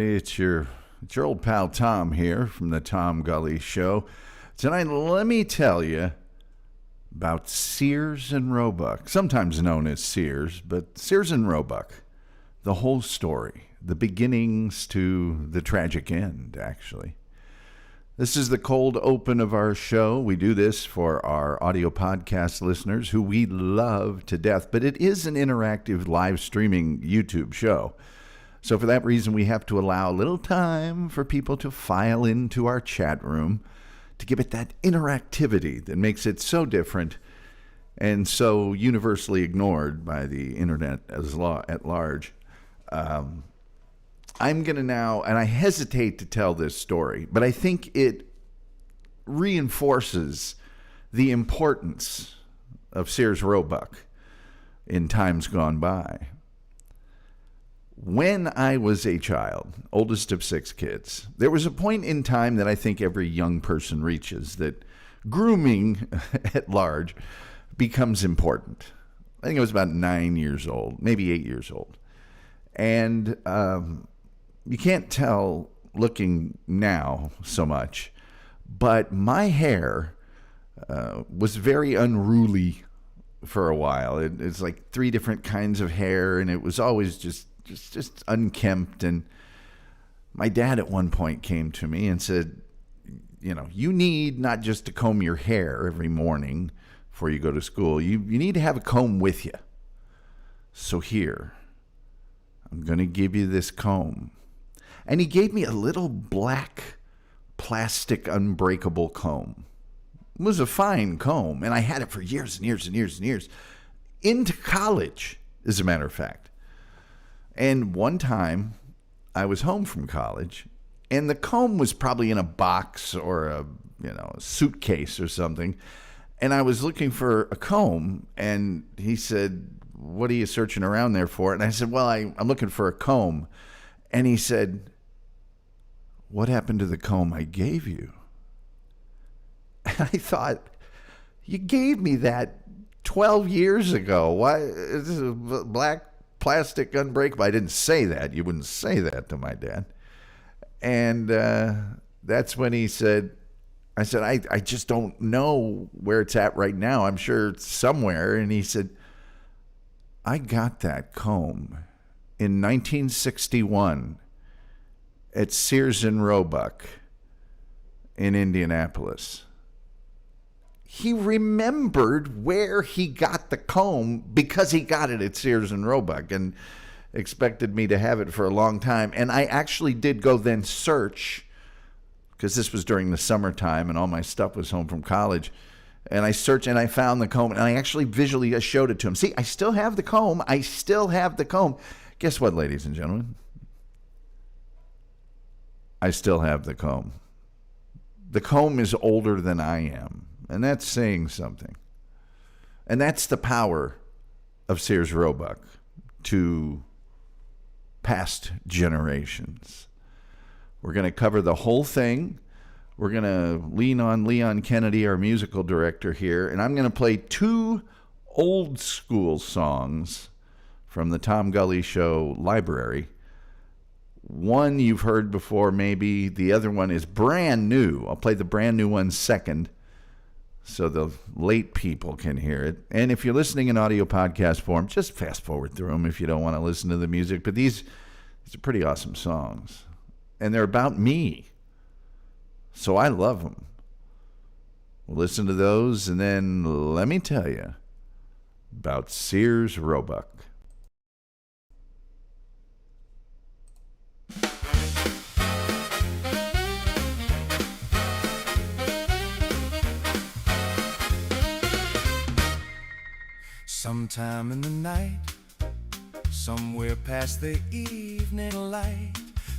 It's your old pal Tom here from the Tom Gulley Show. Tonight, let me tell you about Sears and Roebuck, sometimes known as Sears, but Sears and Roebuck, the whole story, the beginnings to the tragic end, actually. This is the cold open of our show. We do this for our audio podcast listeners who we love to death, but it is an interactive live streaming YouTube show. So for that reason, we have to allow a little time for people to file into our chat room to give it that interactivity that makes it so different and so universally ignored by the internet at large. I'm going to now, and I hesitate to tell this story, but I think it reinforces the importance of Sears Roebuck in times gone by. When I was a child, oldest of 6 kids, there was a point in time that I think every young person reaches that grooming at large becomes important. I think I was about 9 years old, maybe 8 years old. And you can't tell looking now so much, but my hair was very unruly for a while. It's like 3 different kinds of hair, and it was always just unkempt. And my dad at one point came to me and said, you need not just to comb your hair every morning before you go to school. You need to have a comb with you. So here, I'm going to give you this comb. And he gave me a little black plastic unbreakable comb. It was a fine comb, and I had it for years and years and years and years. Into college, as a matter of fact. And one time, I was home from college, and the comb was probably in a box or a suitcase or something. And I was looking for a comb, and he said, "What are you searching around there for?" And I said, "Well, I'm looking for a comb." And he said, "What happened to the comb I gave you?" And I thought, you gave me that 12 years ago. Why? This is a black plastic unbreakable. I didn't say that. You wouldn't say that to my dad. And that's when he said, I said, I just don't know where it's at right now. I'm sure it's somewhere. And he said, "I got that comb in 1961 at Sears and Roebuck in Indianapolis." He remembered where he got the comb because he got it at Sears and Roebuck and expected me to have it for a long time. And I actually did go then search, because this was during the summertime and all my stuff was home from college. And I searched and I found the comb, and I actually visually showed it to him. See, I still have the comb. I still have the comb. Guess what, ladies and gentlemen? I still have the comb. The comb is older than I am. And that's saying something. And that's the power of Sears Roebuck to past generations. We're going to cover the whole thing. We're going to lean on Leon Kennedy, our musical director here, and I'm going to play 2 old school songs from the Tom Gulley Show library. One you've heard before, maybe. The other one is brand new. I'll play the brand new one second, so the late people can hear it. And if you're listening in audio podcast form, just fast forward through them if you don't want to listen to the music. But these are pretty awesome songs. And they're about me. So I love them. We'll listen to those, and then let me tell you about Sears Roebuck. Sometime in the night, somewhere past the evening light,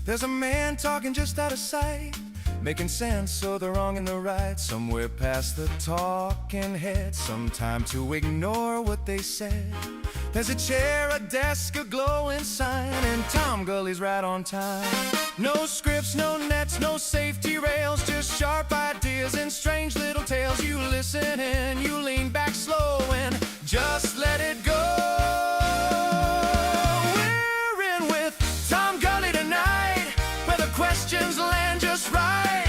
there's a man talking just out of sight, making sense of the wrong and the right. Somewhere past the talking head, some time to ignore what they said. There's a chair, a desk, a glowing sign, and Tom Gulley's right on time. No scripts, no nets, no safety rails, just sharp ideas and strange little tales. You listen and you lean back slow and just let it go. We're in with Tom Gulley tonight. questions land just right.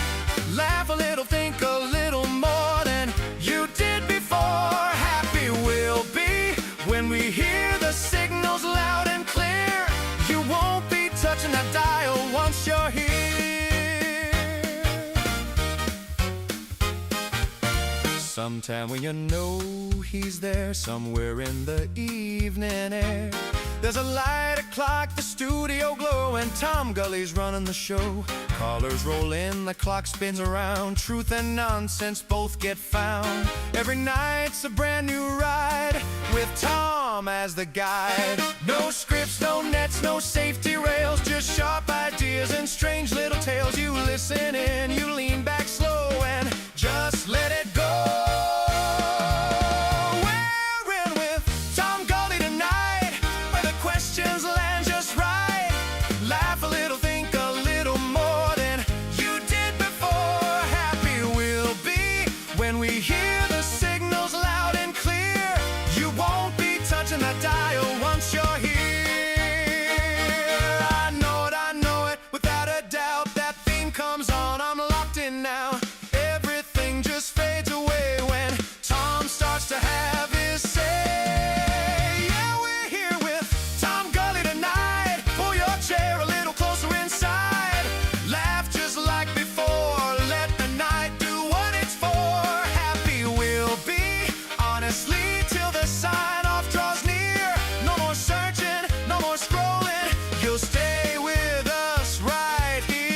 Laugh a little, think a little more than you did before. Happy we'll be when we hear the signals loud and clear. You won't be touching that dial once you're here. Sometime when you know he's there, somewhere in the evening air, there's a light, a clock, the studio glow, and Tom Gulley's running the show. Callers roll in, the clock spins around, truth and nonsense both get found. Every night's a brand new ride, with Tom as the guide. No scripts, no nets, no safety rails, just sharp ideas and strange little tales. You listen in, you lean back slow, and just let it go. That dial once you're here. I know it, without a doubt. That theme comes on, I'm locked in now. Everything just fades away when Tom starts to have his say. Yeah, we're here with Tom Gulley tonight. Pull your chair a little closer inside. Laugh just like before, let the night do what it's for. Happy we'll be, honestly, till the sign off draws near. No more searching, no more scrolling. You'll stay with us right here.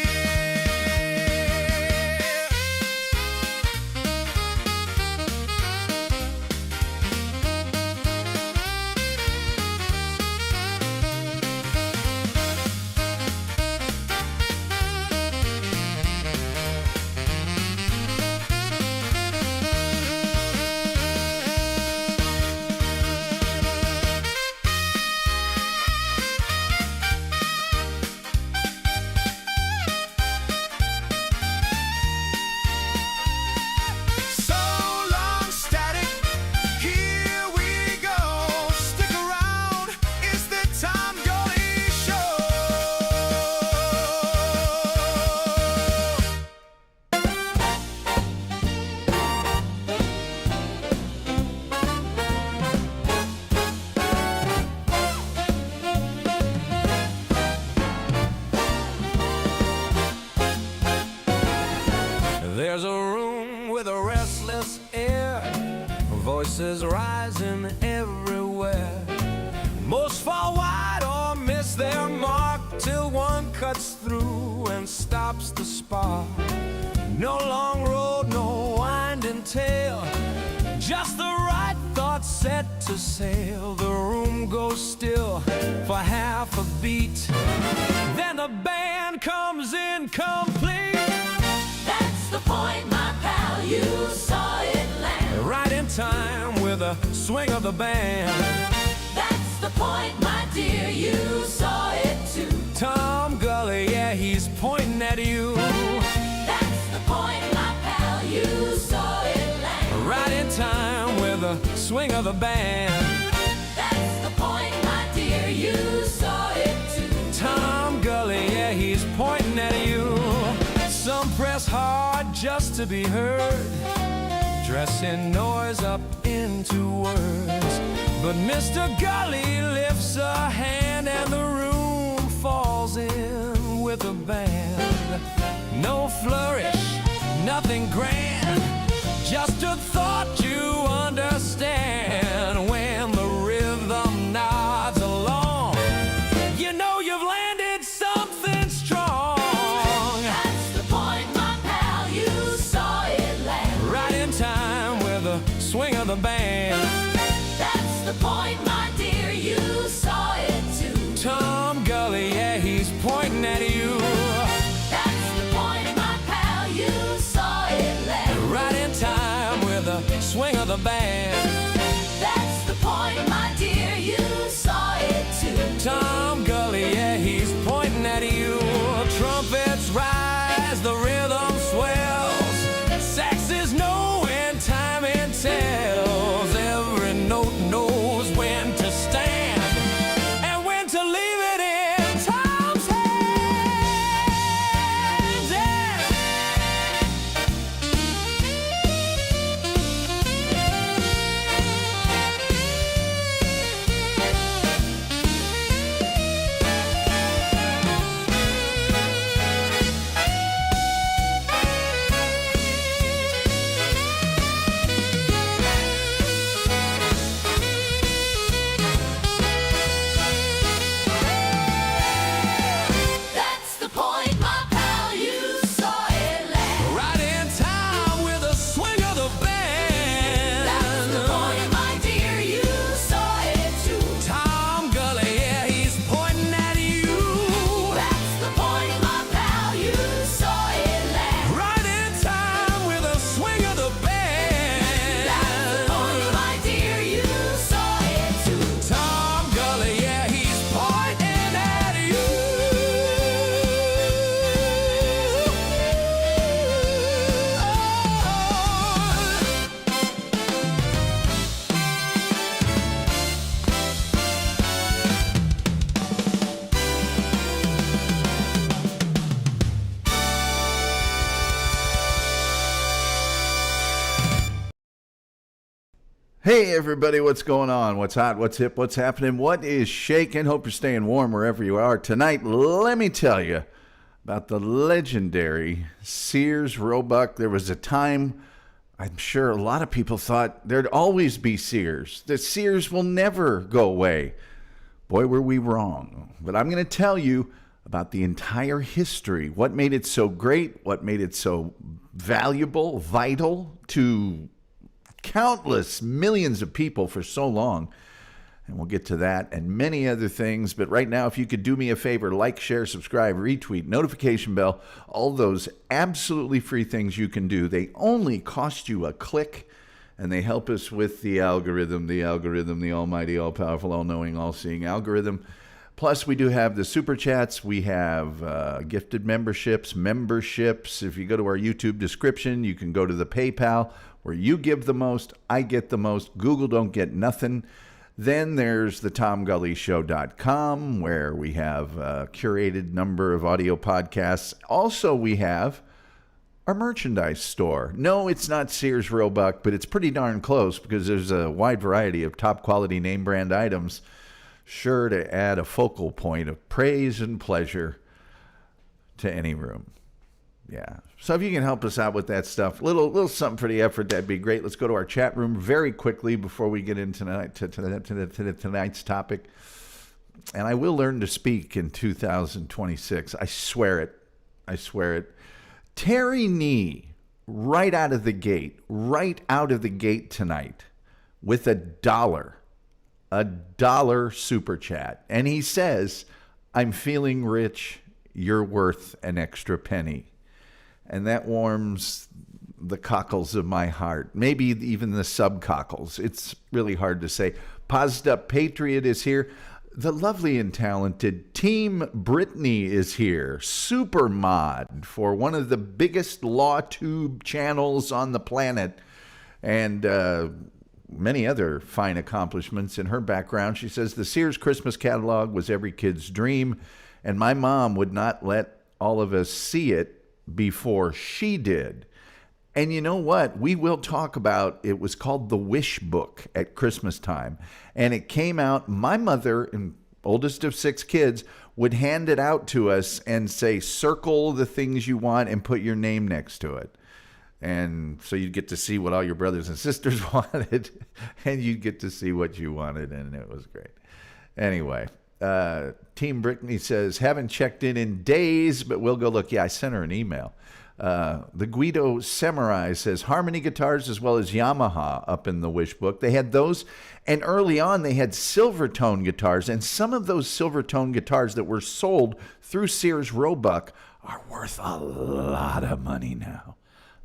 There's a room with a restless air, voices rising everywhere. Most fall wide or miss their mark, till one cuts through and stops the spark. No long road, no winding tale, just the right thought set to sail. The room goes still for half a beat, then the band comes in complete. That's the point, my pal, you saw it land. Right in time with the swing of the band. That's the point, my dear, you saw it too. Tom Gulley, yeah, he's pointing at you. That's the point, my pal, you saw it land. Right in time with the swing of the band. That's the point, my dear, you saw it too. Tom Gulley, yeah, he's pointing at you. Some press hard just to be heard, dressing noise up into words. But Mr. Gulley lifts a hand and the room falls in with a band. No flourish, nothing grand, just a thought you understand. When the rhythm nods along, you know you've landed something strong. That's the point, my pal, you saw it land. Right in time with the swing of the band. That's the point, my dear, you saw it too. Tom Gulley, yeah, he's pointing at you. That's the point, my pal, you saw it land. Right in time with the swing of the band. That's the Hey everybody, what's going on? What's hot? What's hip? What's happening? What is shaking? Hope you're staying warm wherever you are. Tonight, let me tell you about the legendary Sears Roebuck. There was a time, I'm sure a lot of people thought there'd always be Sears. That Sears will never go away. Boy, were we wrong. But I'm going to tell you about the entire history. What made it so great? What made it so valuable, vital to countless millions of people for so long. And we'll get to that and many other things. But right now, if you could do me a favor, like, share, subscribe, retweet, notification bell, all those absolutely free things you can do. They only cost you a click, and they help us with the algorithm, the almighty, all-powerful, all-knowing, all-seeing algorithm. Plus, we do have the super chats. We have gifted memberships. If you go to our YouTube description, you can go to the PayPal, where you give the most, I get the most. Google don't get nothing. Then there's the TomGulleyShow.com, where we have a curated number of audio podcasts. Also, we have our merchandise store. No, it's not Sears Roebuck, but it's pretty darn close because there's a wide variety of top quality name brand items, sure to add a focal point of praise and pleasure to any room. Yeah. So if you can help us out with that stuff, little something for the effort, that'd be great. Let's go to our chat room very quickly before we get into tonight's topic. And I will learn to speak in 2026. I swear it. Terry Nee, right out of the gate tonight with $1 super chat. And he says, I'm feeling rich. You're worth an extra penny. And that warms the cockles of my heart, maybe even the sub-cockles. It's really hard to say. Paused Up Patriot is here. The lovely and talented Team Brittany is here. Super mod for one of the biggest law tube channels on the planet. And many other fine accomplishments in her background. She says, the Sears Christmas catalog was every kid's dream, and my mom would not let all of us see it before she did. And you know what? We will talk about, it was called the Wish Book at Christmas time. And it came out, my mother, and oldest of 6 kids, would hand it out to us and say, circle the things you want and put your name next to it. And so you'd get to see what all your brothers and sisters wanted, and you'd get to see what you wanted, and it was great. Anyway, Team Brittany says, haven't checked in days, but we'll go look. Yeah, I sent her an email. The Guido Samurai says, Harmony guitars as well as Yamaha up in the Wish Book. They had those, and early on they had Silvertone guitars, and some of those Silvertone guitars that were sold through Sears Roebuck are worth a lot of money now.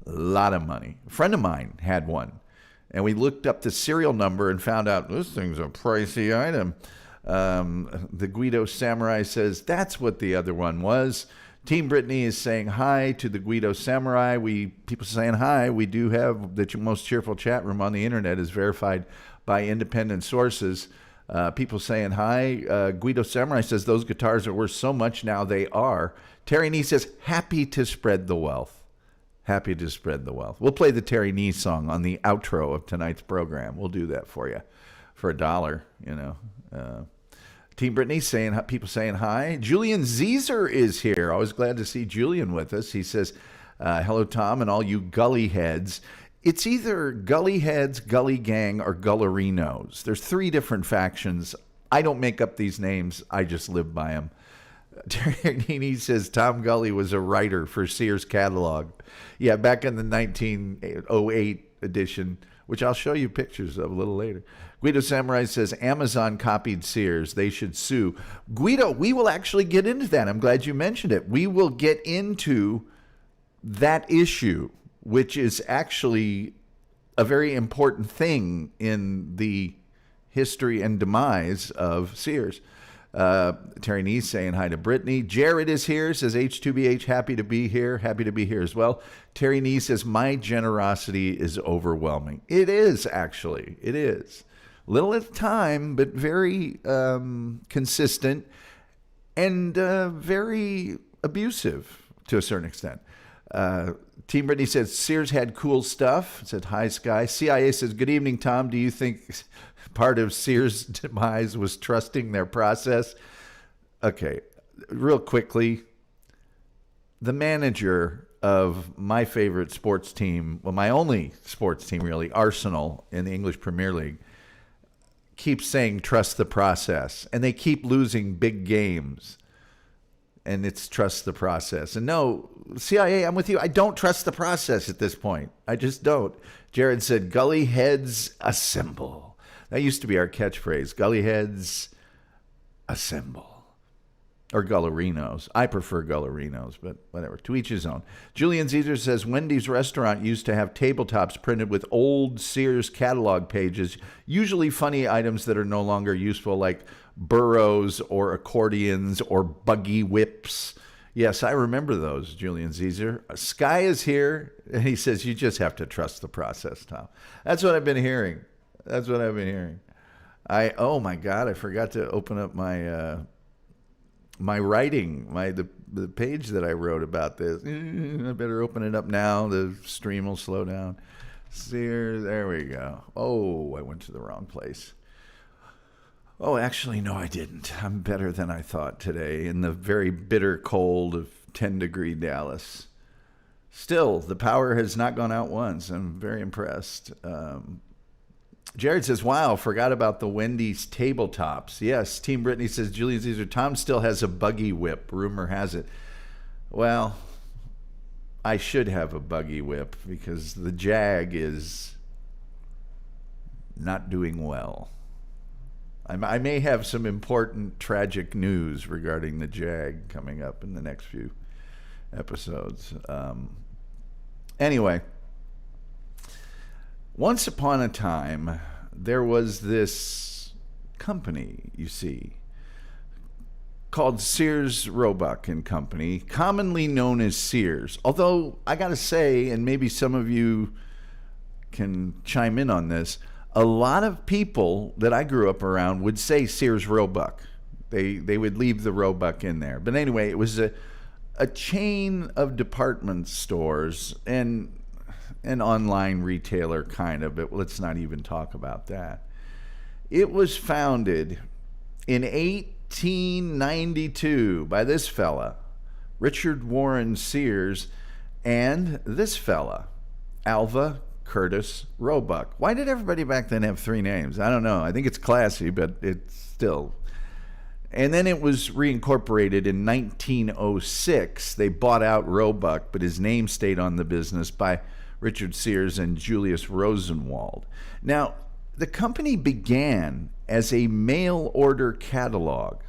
A lot of money. A friend of mine had one, and we looked up the serial number and found out this thing's a pricey item. The Guido Samurai says that's what the other one was. Team Brittany is saying hi to the Guido Samurai. People saying hi. We do have the most cheerful chat room on the internet is verified by independent sources. People saying hi. Guido Samurai says those guitars are worth so much now. They are. Terry Nee says happy to spread the wealth. Happy to spread the wealth. We'll play the Terry Nee song on the outro of tonight's program. We'll do that for you for $1, you know. Team Brittany saying, people saying hi. Julian Zeezer is here. Always glad to see Julian with us. He says, hello, Tom, and all you gully heads. It's either gully heads, gully gang, or gullerinos. There's 3 different factions. I don't make up these names. I just live by them. Terry says Tom Gulley was a writer for Sears catalog. Yeah, back in the 1908 edition, which I'll show you pictures of a little later. Guido Samurai says Amazon copied Sears. They should sue. Guido, we will actually get into that. I'm glad you mentioned it. We will get into that issue, which is actually a very important thing in the history and demise of Sears. Terry Neese saying hi to Brittany. Jared is here, says H2BH, happy to be here. Happy to be here as well. Terry Neese says, my generosity is overwhelming. It is, actually. It is. Little at a time, but very consistent and very abusive to a certain extent. Team Brittany says, Sears had cool stuff. It said, hi, Sky. CIA says, good evening, Tom. Do you think part of Sears' demise was trusting their process? Okay, real quickly, the manager of my favorite sports team, well, my only sports team really, Arsenal in the English Premier League, keeps saying trust the process, and they keep losing big games, and it's trust the process. And no, CIA, I'm with you. I don't trust the process at this point. I just don't. Jared said, Gully heads assemble. That used to be our catchphrase, Gully heads assemble. Or Gullerinos. I prefer Gullerinos, but whatever. To each his own. Julian Caesar says, Wendy's restaurant used to have tabletops printed with old Sears catalog pages, usually funny items that are no longer useful, like burros or accordions or buggy whips. Yes, I remember those, Julian Caesar. Sky is here, and he says, you just have to trust the process, Tom. That's what I've been hearing. Oh, my God, I forgot to open up my writing, the page that I wrote about this. I better open it up now. The stream will slow down. Sears, there we go. Oh, I went to the wrong place. Oh, actually, no, I didn't. I'm better than I thought today in the very bitter cold of 10-degree Dallas. Still, the power has not gone out once. I'm very impressed. Jared says, wow, forgot about the Wendy's tabletops. Yes, Team Brittany says, Julian Caesar, Tom still has a buggy whip. Rumor has it. Well, I should have a buggy whip because the Jag is not doing well. I may have some important tragic news regarding the Jag coming up in the next few episodes. Anyway. Once upon a time, there was this company, you see, called Sears Roebuck and Company, commonly known as Sears. Although, I got to say, and maybe some of you can chime in on this, a lot of people that I grew up around would say Sears Roebuck. They would leave the Roebuck in there. But anyway, it was a chain of department stores and an online retailer kind of, but let's not even talk about that. It was founded in 1892 by this fella, Richard Warren Sears, and this fella, Alva Curtis Roebuck. Why did everybody back then have three names? I don't know. I think it's classy, but it's still. And then it was reincorporated in 1906. They bought out Roebuck, but his name stayed on the business by Richard Sears and Julius Rosenwald. Now, the company began as a mail order catalog,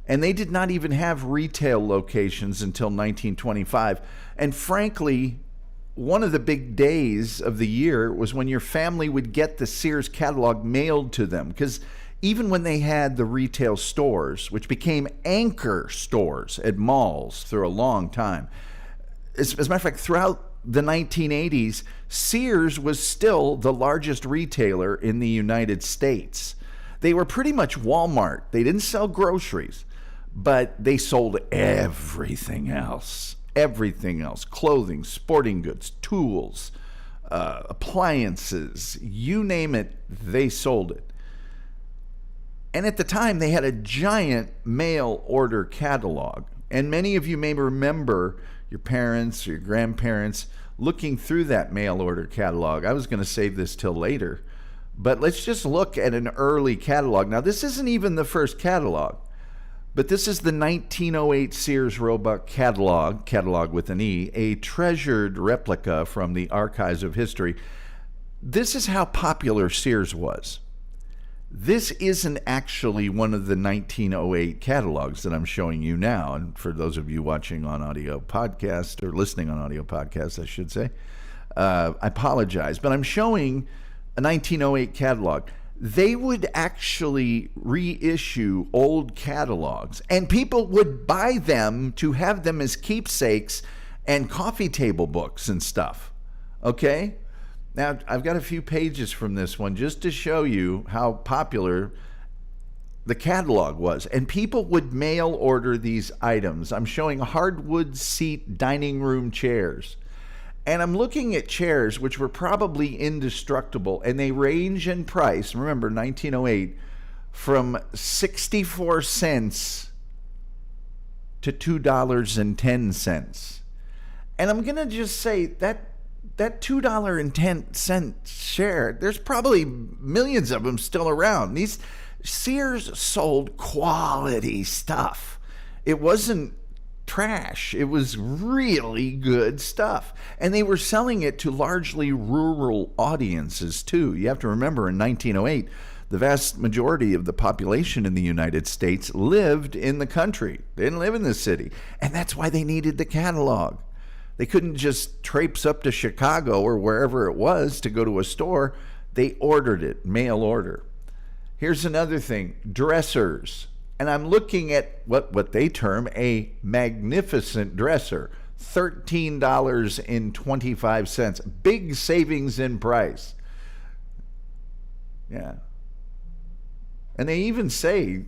and they did not even have retail locations until 1925. And frankly, one of the big days of the year was when your family would get the Sears catalog mailed to them, because even when they had the retail stores, which became anchor stores at malls through a long time, as a matter of fact, throughout the 1980s, Sears was still the largest retailer in the United States. They were pretty much Walmart. They didn't sell groceries, but they sold everything else. Everything else. Clothing, sporting goods, tools, appliances, you name it, they sold it. And at the time, they had a giant mail order catalog. And many of you may remember your parents or your grandparents looking through that mail order catalog. I was going to save this till later, but let's just look at an early catalog. Now, this isn't even the first catalog, but this is the 1908 Sears Roebuck catalog with an E, a treasured replica from the archives of history. This is how popular Sears was. This isn't actually one of the 1908 catalogs that I'm showing you now. And for those of you watching on audio podcast, or listening on audio podcast, I should say, I apologize. But I'm showing a 1908 catalog. They would actually reissue old catalogs, and people would buy them to have them as keepsakes and coffee table books and stuff. Okay? Now, I've got a few pages from this one just to show you how popular the catalog was. And people would mail order these items. I'm showing hardwood seat dining room chairs. And I'm looking at chairs which were probably indestructible, and they range in price, remember 1908, from 64 cents to $2.10. And I'm going to just say that $2.10 share, there's probably millions of them still around. These Sears sold quality stuff. It wasn't trash. It was really good stuff. And they were selling it to largely rural audiences too. You have to remember, in 1908, the vast majority of the population in the United States lived in the country. They didn't live in the city. And that's why they needed the catalog. They couldn't just traipse up to Chicago or wherever it was to go to a store. They ordered it, mail order. Here's another thing, dressers. And I'm looking at what they term a magnificent dresser, $13.25. Big savings in price. Yeah. And they even say,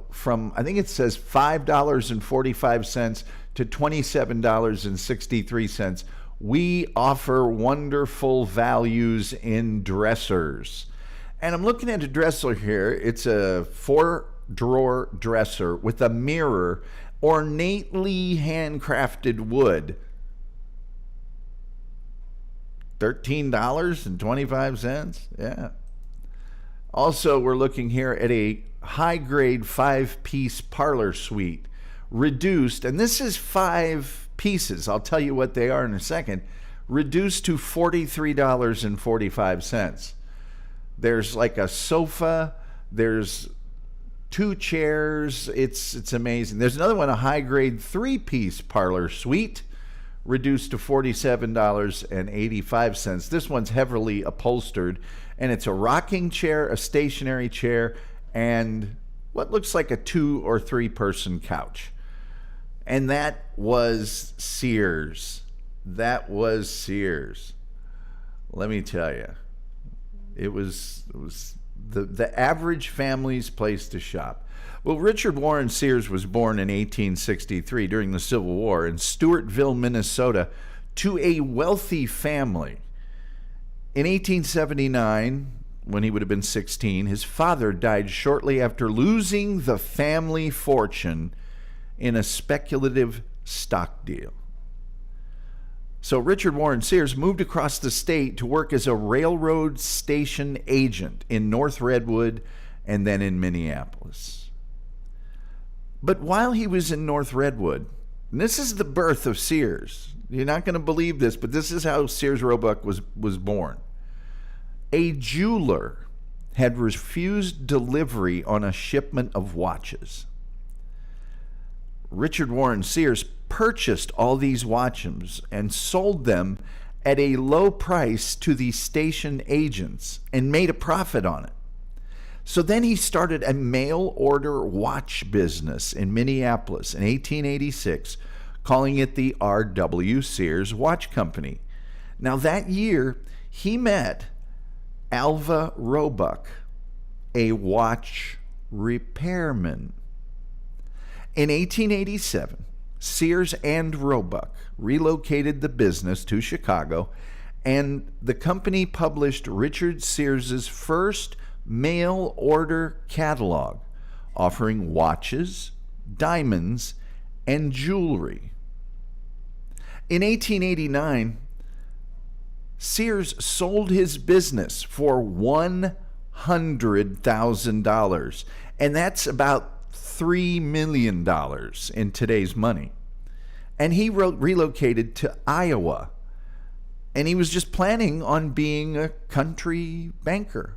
from, I think it says $5.45 to $27.63. We offer wonderful values in dressers. And I'm looking at a dresser here. It's a 4-drawer dresser with a mirror, ornately handcrafted wood. $13.25? Yeah. Also, we're looking here at a high-grade 5-piece parlor suite, reduced, and this is 5 pieces. I'll tell you what they are in a second. Reduced to $43.45. There's like a sofa. There's 2 chairs. It's amazing. There's another one, a high-grade 3-piece parlor suite, reduced to $47.85. This one's heavily upholstered, and it's a rocking chair, a stationary chair, and what looks like a 2 or 3 person couch. And that was Sears. That was Sears. Let me tell you, it was the average family's place to shop. Well, Richard Warren Sears was born in 1863 during the Civil War in Stewartville, Minnesota, to a wealthy family. In 1879, when he would have been 16, his father died shortly after losing the family fortune in a speculative stock deal. So Richard Warren Sears moved across the state to work as a railroad station agent in North Redwood and then in Minneapolis. But while he was in North Redwood, and this is the birth of Sears. You're not going to believe this, but this is how Sears Roebuck was born. A jeweler had refused delivery on a shipment of watches. Richard Warren Sears purchased all these watches and sold them at a low price to the station agents and made a profit on it. So then he started a mail order watch business in Minneapolis in 1886, calling it the R.W. Sears Watch Company. Now that year, he met Alva Roebuck, a watch repairman. In 1887, Sears and Roebuck relocated the business to Chicago, and the company published Richard Sears's first mail order catalog, offering watches, diamonds, and jewelry. In 1889, Sears sold his business for $100,000, and that's about $3 million in today's money. And he relocated to Iowa, and he was just planning on being a country banker.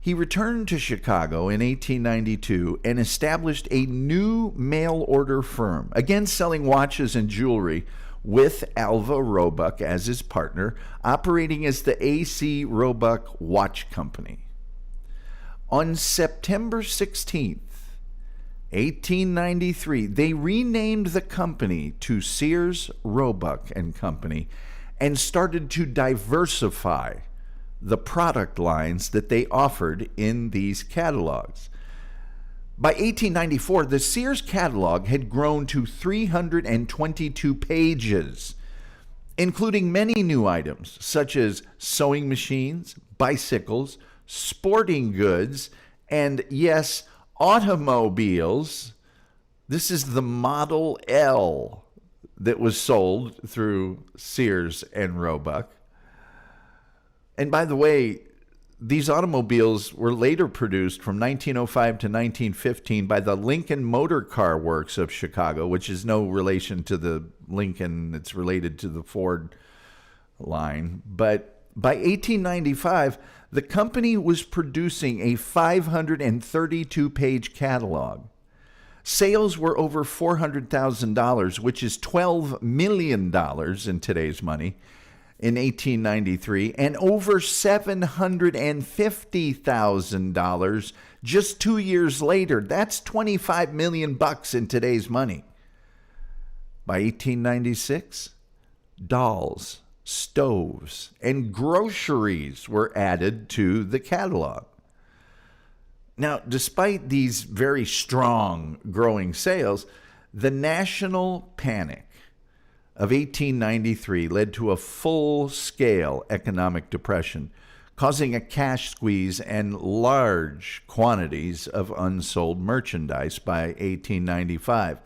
He returned to Chicago in 1892 and established a new mail order firm, again selling watches and jewelry, with Alva Roebuck as his partner, operating as the A.C. Roebuck Watch Company. On September 16th, 1893, they renamed the company to Sears Roebuck and Company and started to diversify the product lines that they offered in these catalogs. By 1894, the Sears catalog had grown to 322 pages, including many new items such as sewing machines, bicycles, sporting goods, and yes, automobiles. This is the Model L that was sold through Sears and Roebuck. And by the way, these automobiles were later produced from 1905 to 1915 by the Lincoln Motor Car Works of Chicago, which is no relation to the Lincoln. It's related to the Ford line. But by 1895, the company was producing a 532-page catalog. Sales were over $400,000, which is $12 million in today's money, in 1893, and over $750,000 just 2 years later. That's $25 million in today's money. By 1896, dolls, stoves, and groceries were added to the catalog. Now, despite these very strong growing sales, the national panic of 1893 led to a full-scale economic depression, causing a cash squeeze and large quantities of unsold merchandise by 1895.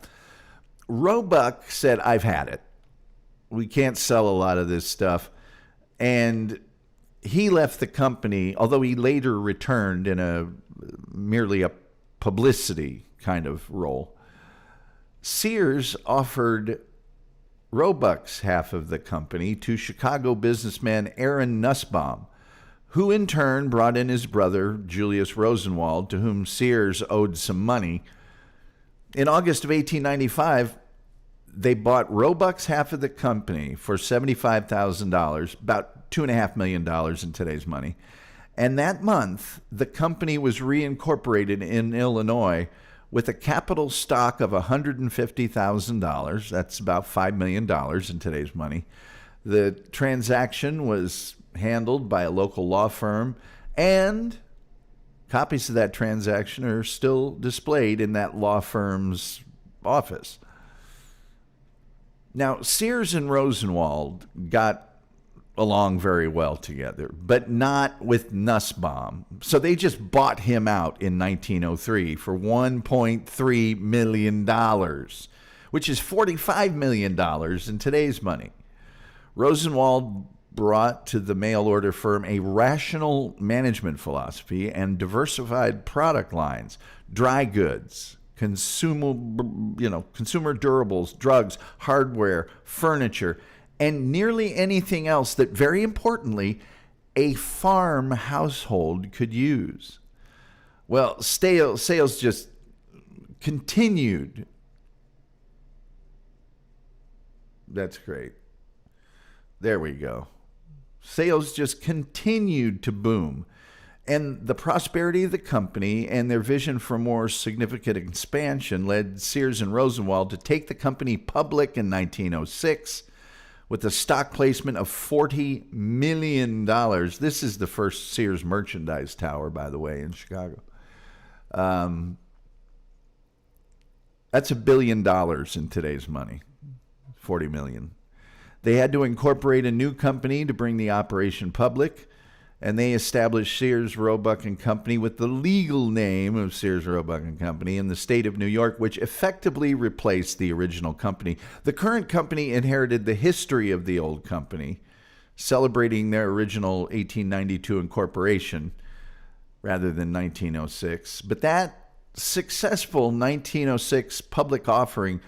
Roebuck said, "I've had it. We can't sell a lot of this stuff." And he left the company, although he later returned in merely a publicity kind of role. Sears offered Roebuck's half of the company to Chicago businessman Aaron Nussbaum, who in turn brought in his brother, Julius Rosenwald, to whom Sears owed some money. In August of 1895, they bought Roebuck's half of the company for $75,000, about $2.5 million in today's money. And that month, the company was reincorporated in Illinois with a capital stock of $150,000. That's about $5 million in today's money. The transaction was handled by a local law firm, and copies of that transaction are still displayed in that law firm's office. Now, Sears and Rosenwald got along very well together, but not with Nussbaum. So they just bought him out in 1903 for $1.3 million, which is $45 million in today's money. Rosenwald brought to the mail order firm a rational management philosophy and diversified product lines, dry goods, consumer durables, drugs, hardware, furniture, and nearly anything else that, very importantly, a farm household could use. Well, sales just continued. That's great. There we go. Sales just continued to boom. And the prosperity of the company and their vision for more significant expansion led Sears and Rosenwald to take the company public in 1906 with a stock placement of $40 million. This is the first Sears merchandise tower, by the way, in Chicago. That's $1 billion in today's money, $40 million. They had to incorporate a new company to bring the operation public, and they established Sears Roebuck and Company with the legal name of Sears Roebuck and Company in the state of New York, which effectively replaced the original company. The current company inherited the history of the old company, celebrating their original 1892 incorporation rather than 1906. But that successful 1906 public offering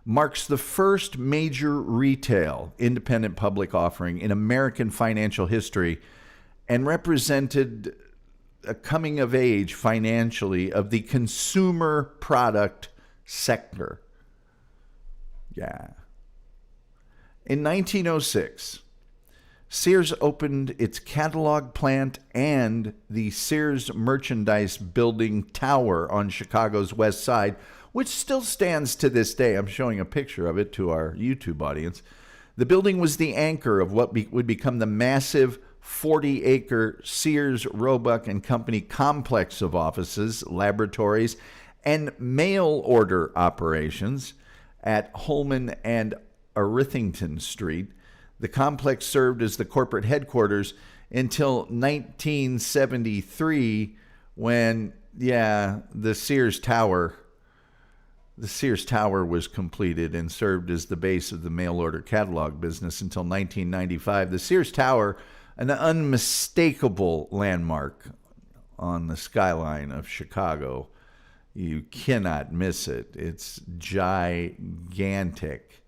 marks the first major retail independent public offering in American financial history and represented a coming of age financially of the consumer product sector. Yeah. In 1906, Sears opened its catalog plant and the Sears Merchandise Building Tower on Chicago's west side, which still stands to this day. I'm showing a picture of it to our YouTube audience. The building was the anchor of what would become the massive 40-acre Sears Roebuck and Company complex of offices, laboratories, and mail order operations at Holman and Irvington Street. The complex served as the corporate headquarters until 1973 when, the Sears Tower was completed and served as the base of the mail order catalog business until 1995. The Sears Tower, an unmistakable landmark on the skyline of Chicago. You cannot miss it. It's gigantic.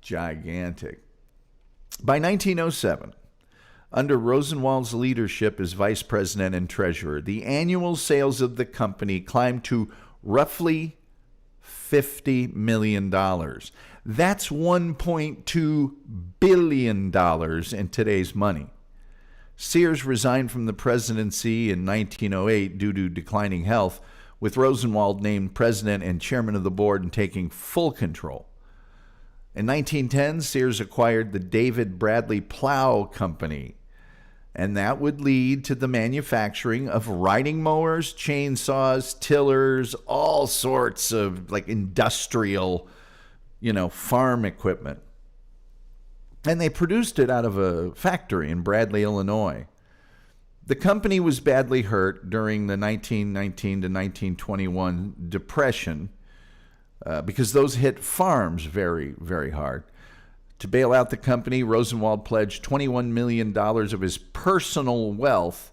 Gigantic. By 1907, under Rosenwald's leadership as vice president and treasurer, the annual sales of the company climbed to roughly $50 million. That's $1.2 billion in today's money. Sears resigned from the presidency in 1908 due to declining health, with Rosenwald named president and chairman of the board and taking full control. In 1910, Sears acquired the David Bradley Plow Company, and that would lead to the manufacturing of riding mowers, chainsaws, tillers, all sorts of like industrial, farm equipment. And they produced it out of a factory in Bradley, Illinois. The company was badly hurt during the 1919 to 1921 Depression because those hit farms very, very hard. To bail out the company, Rosenwald pledged $21 million of his personal wealth,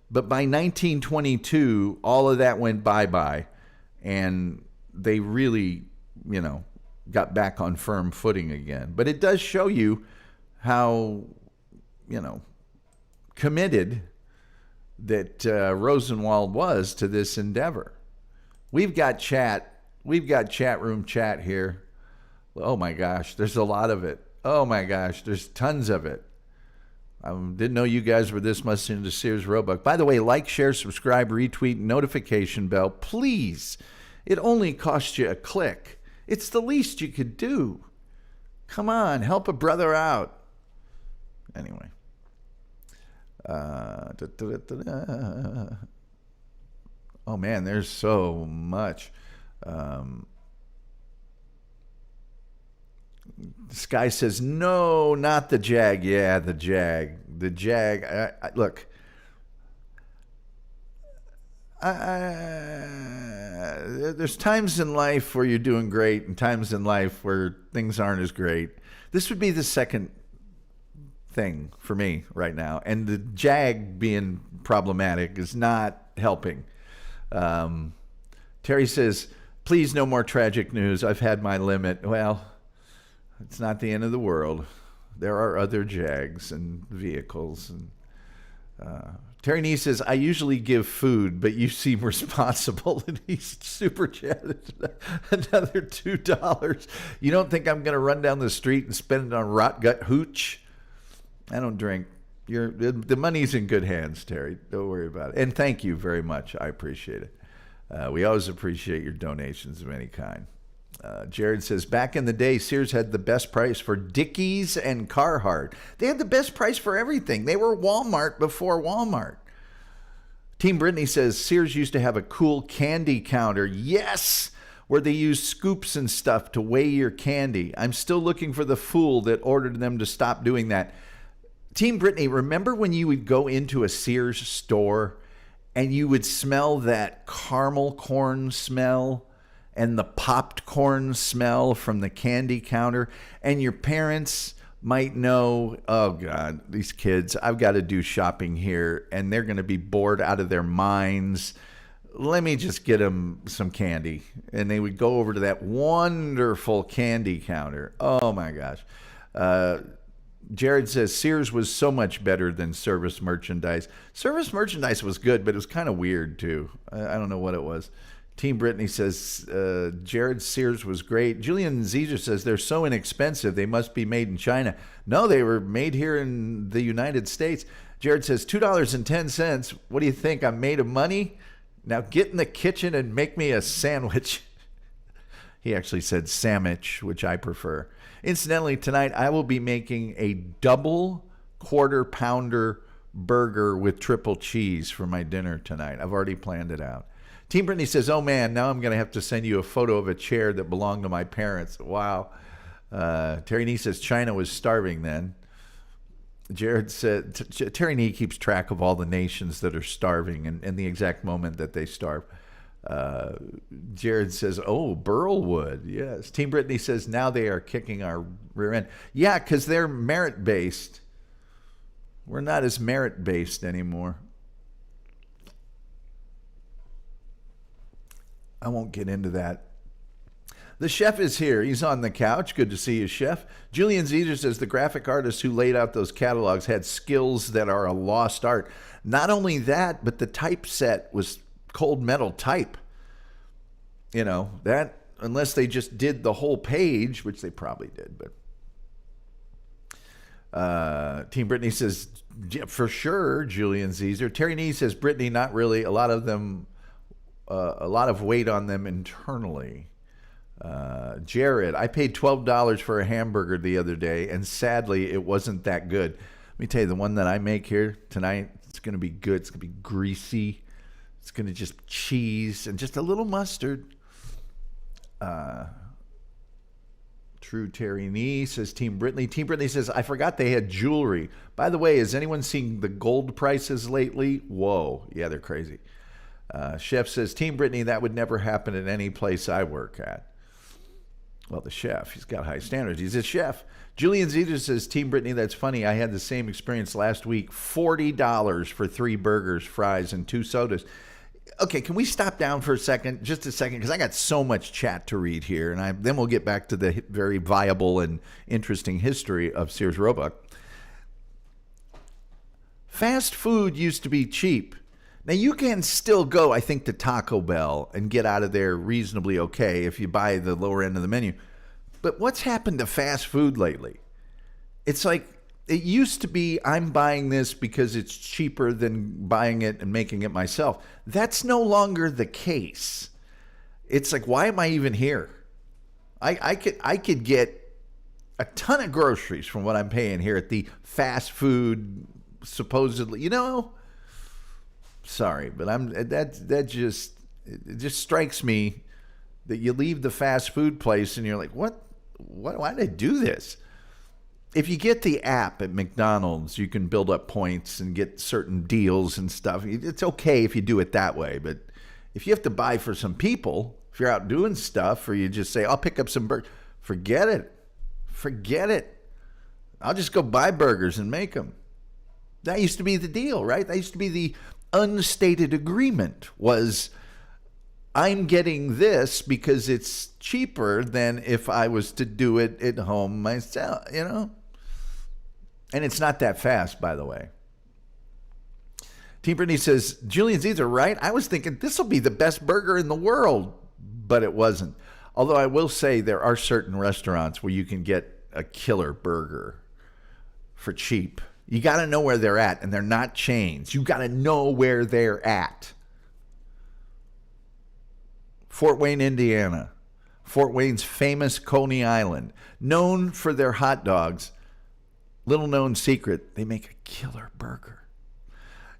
but by 1922, all of that went bye-bye, and they really, got back on firm footing again. But it does show you how, committed that Rosenwald was to this endeavor. We've got chat room chat here. Oh my gosh, there's a lot of it. Oh my gosh, there's tons of it. I didn't know you guys were this much into Sears Roebuck. By the way, like, share, subscribe, retweet, notification bell, please. It only costs you a click. It's the least you could do. Come on, help a brother out. Anyway. Oh man, there's so much. This guy says, no, not the Jag. Yeah, the Jag. The Jag. Look, there's times in life where you're doing great and times in life where things aren't as great. This would be the second thing for me right now. And the Jag being problematic is not helping. Terry says, please, no more tragic news. I've had my limit. Well, it's not the end of the world. There are other Jags and vehicles. And Terry Nee says, I usually give food, but you seem responsible. And he's super chatted another $2. You don't think I'm going to run down the street and spend it on rot gut hooch? I don't drink. The money's in good hands, Terry. Don't worry about it. And thank you very much. I appreciate it. We always appreciate your donations of any kind. Jared says, back in the day, Sears had the best price for Dickies and Carhartt. They had the best price for everything. They were Walmart before Walmart. Team Brittany says, Sears used to have a cool candy counter. Yes! Where they used scoops and stuff to weigh your candy. I'm still looking for the fool that ordered them to stop doing that. Team Brittany, remember when you would go into a Sears store and you would smell that caramel corn smell and the popped corn smell from the candy counter, and your parents might know, oh God, these kids, I've got to do shopping here and they're going to be bored out of their minds. Let me just get them some candy. And they would go over to that wonderful candy counter. Oh my gosh. Jared says Sears was so much better than Service Merchandise. Service Merchandise was good, but it was kind of weird too. I don't know what it was. Team Brittany says Jared, Sears was great. Julian Zizer says they're so inexpensive they must be made in China. No, they were made here in the United States. Jared says $2.10. What do you think? I'm made of money? Now get in the kitchen and make me a sandwich. He actually said sandwich, which I prefer. Incidentally, tonight I will be making a double quarter pounder burger with triple cheese for my dinner tonight. I've already planned it out. Team Brittany says, oh man, now I'm going to have to send you a photo of a chair that belonged to my parents. Wow. Terry Nee says China was starving then. Jared said, Terry Nee keeps track of all the nations that are starving and the exact moment that they starve. Jared says, oh, Burlwood. Yes. Team Brittany says, now they are kicking our rear end. Yeah, because they're merit-based. We're not as merit-based anymore. I won't get into that. The chef is here. He's on the couch. Good to see you, chef. Julian Zezer says the graphic artist who laid out those catalogs had skills that are a lost art. Not only that, but the typeset was cold metal type. You know, that, unless they just did the whole page, which they probably did, but Team Brittany says, for sure, Julian Zezer. Terry Nee says, Brittany, not really. A lot of them, a lot of weight on them internally. Jared, I paid $12 for a hamburger the other day, and sadly, it wasn't that good. Let me tell you, the one that I make here tonight, it's going to be good. It's going to be greasy. It's going to just cheese and just a little mustard. True Terry Nee says Team Brittany. Team Brittany says, I forgot they had jewelry. By the way, has anyone seen the gold prices lately? Whoa. Yeah, they're crazy. Chef says, Team Brittany, that would never happen at any place I work at. Well, the chef, he's got high standards. He's a chef. Julian Zeter says, Team Brittany, that's funny. I had the same experience last week. $40 for 3 burgers, fries, and 2 sodas. Okay, can we stop down for a second? Just a second, because I got so much chat to read here, and then we'll get back to the very viable and interesting history of Sears Roebuck. Fast food used to be cheap. Now, you can still go, I think, to Taco Bell and get out of there reasonably okay if you buy the lower end of the menu. But what's happened to fast food lately? It's like, it used to be, I'm buying this because it's cheaper than buying it and making it myself. That's no longer the case. It's like, why am I even here? I could get a ton of groceries from what I'm paying here at the fast food, supposedly, you know? Sorry, but it just strikes me that you leave the fast food place and you're like, what? Why did I do this? If you get the app at McDonald's, you can build up points and get certain deals and stuff. It's okay if you do it that way, but if you have to buy for some people, if you're out doing stuff, or you just say, I'll pick up some burgers, forget it. Forget it. I'll just go buy burgers and make them. That used to be the deal, right? That used to be the unstated agreement, was I'm getting this because it's cheaper than if I was to do it at home myself, you know? And it's not that fast, by the way. Team Brittany says, Julian Zezer, right? I was thinking this will be the best burger in the world, but it wasn't. Although I will say there are certain restaurants where you can get a killer burger for cheap. You got to know where they're at, and they're not chains. You got to know where they're at. Fort Wayne, Indiana. Fort Wayne's famous Coney Island. Known for their hot dogs. Little known secret, they make a killer burger.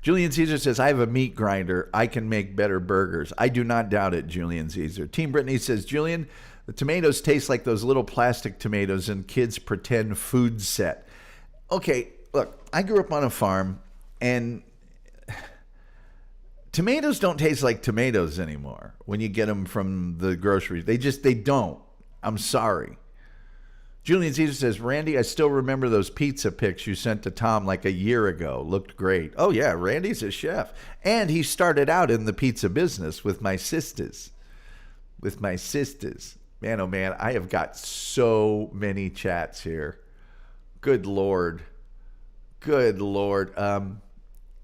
Julian Caesar says, I have a meat grinder. I can make better burgers. I do not doubt it, Julian Caesar. Team Brittany says, Julian, the tomatoes taste like those little plastic tomatoes in kids' pretend food set. Okay, look, I grew up on a farm, and tomatoes don't taste like tomatoes anymore when you get them from the grocery. They don't. I'm sorry. Julian Caesar says, Randy, I still remember those pizza pics you sent to Tom like a year ago. Looked great. Oh, yeah, Randy's a chef. And he started out in the pizza business with my sisters. Man, oh, man, I have got so many chats here. Good Lord. I'm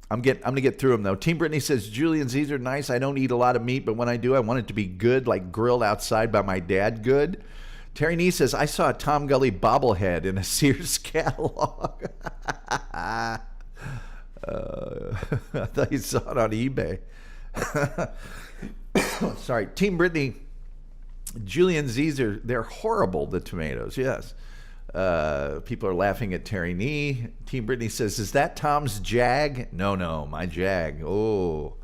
going to get through them, though. Team Brittany says, Julian Caesar, nice. I don't eat a lot of meat, but when I do, I want it to be good, like grilled outside by my dad good. Terry Nee says, I saw a Tom Gulley bobblehead in a Sears catalog. I thought you saw it on eBay. Sorry. Team Brittany, Julian Zezer, they're horrible, the tomatoes, yes. People are laughing at Terry Nee. Team Brittany says, is that Tom's Jag? No, my Jag. Oh.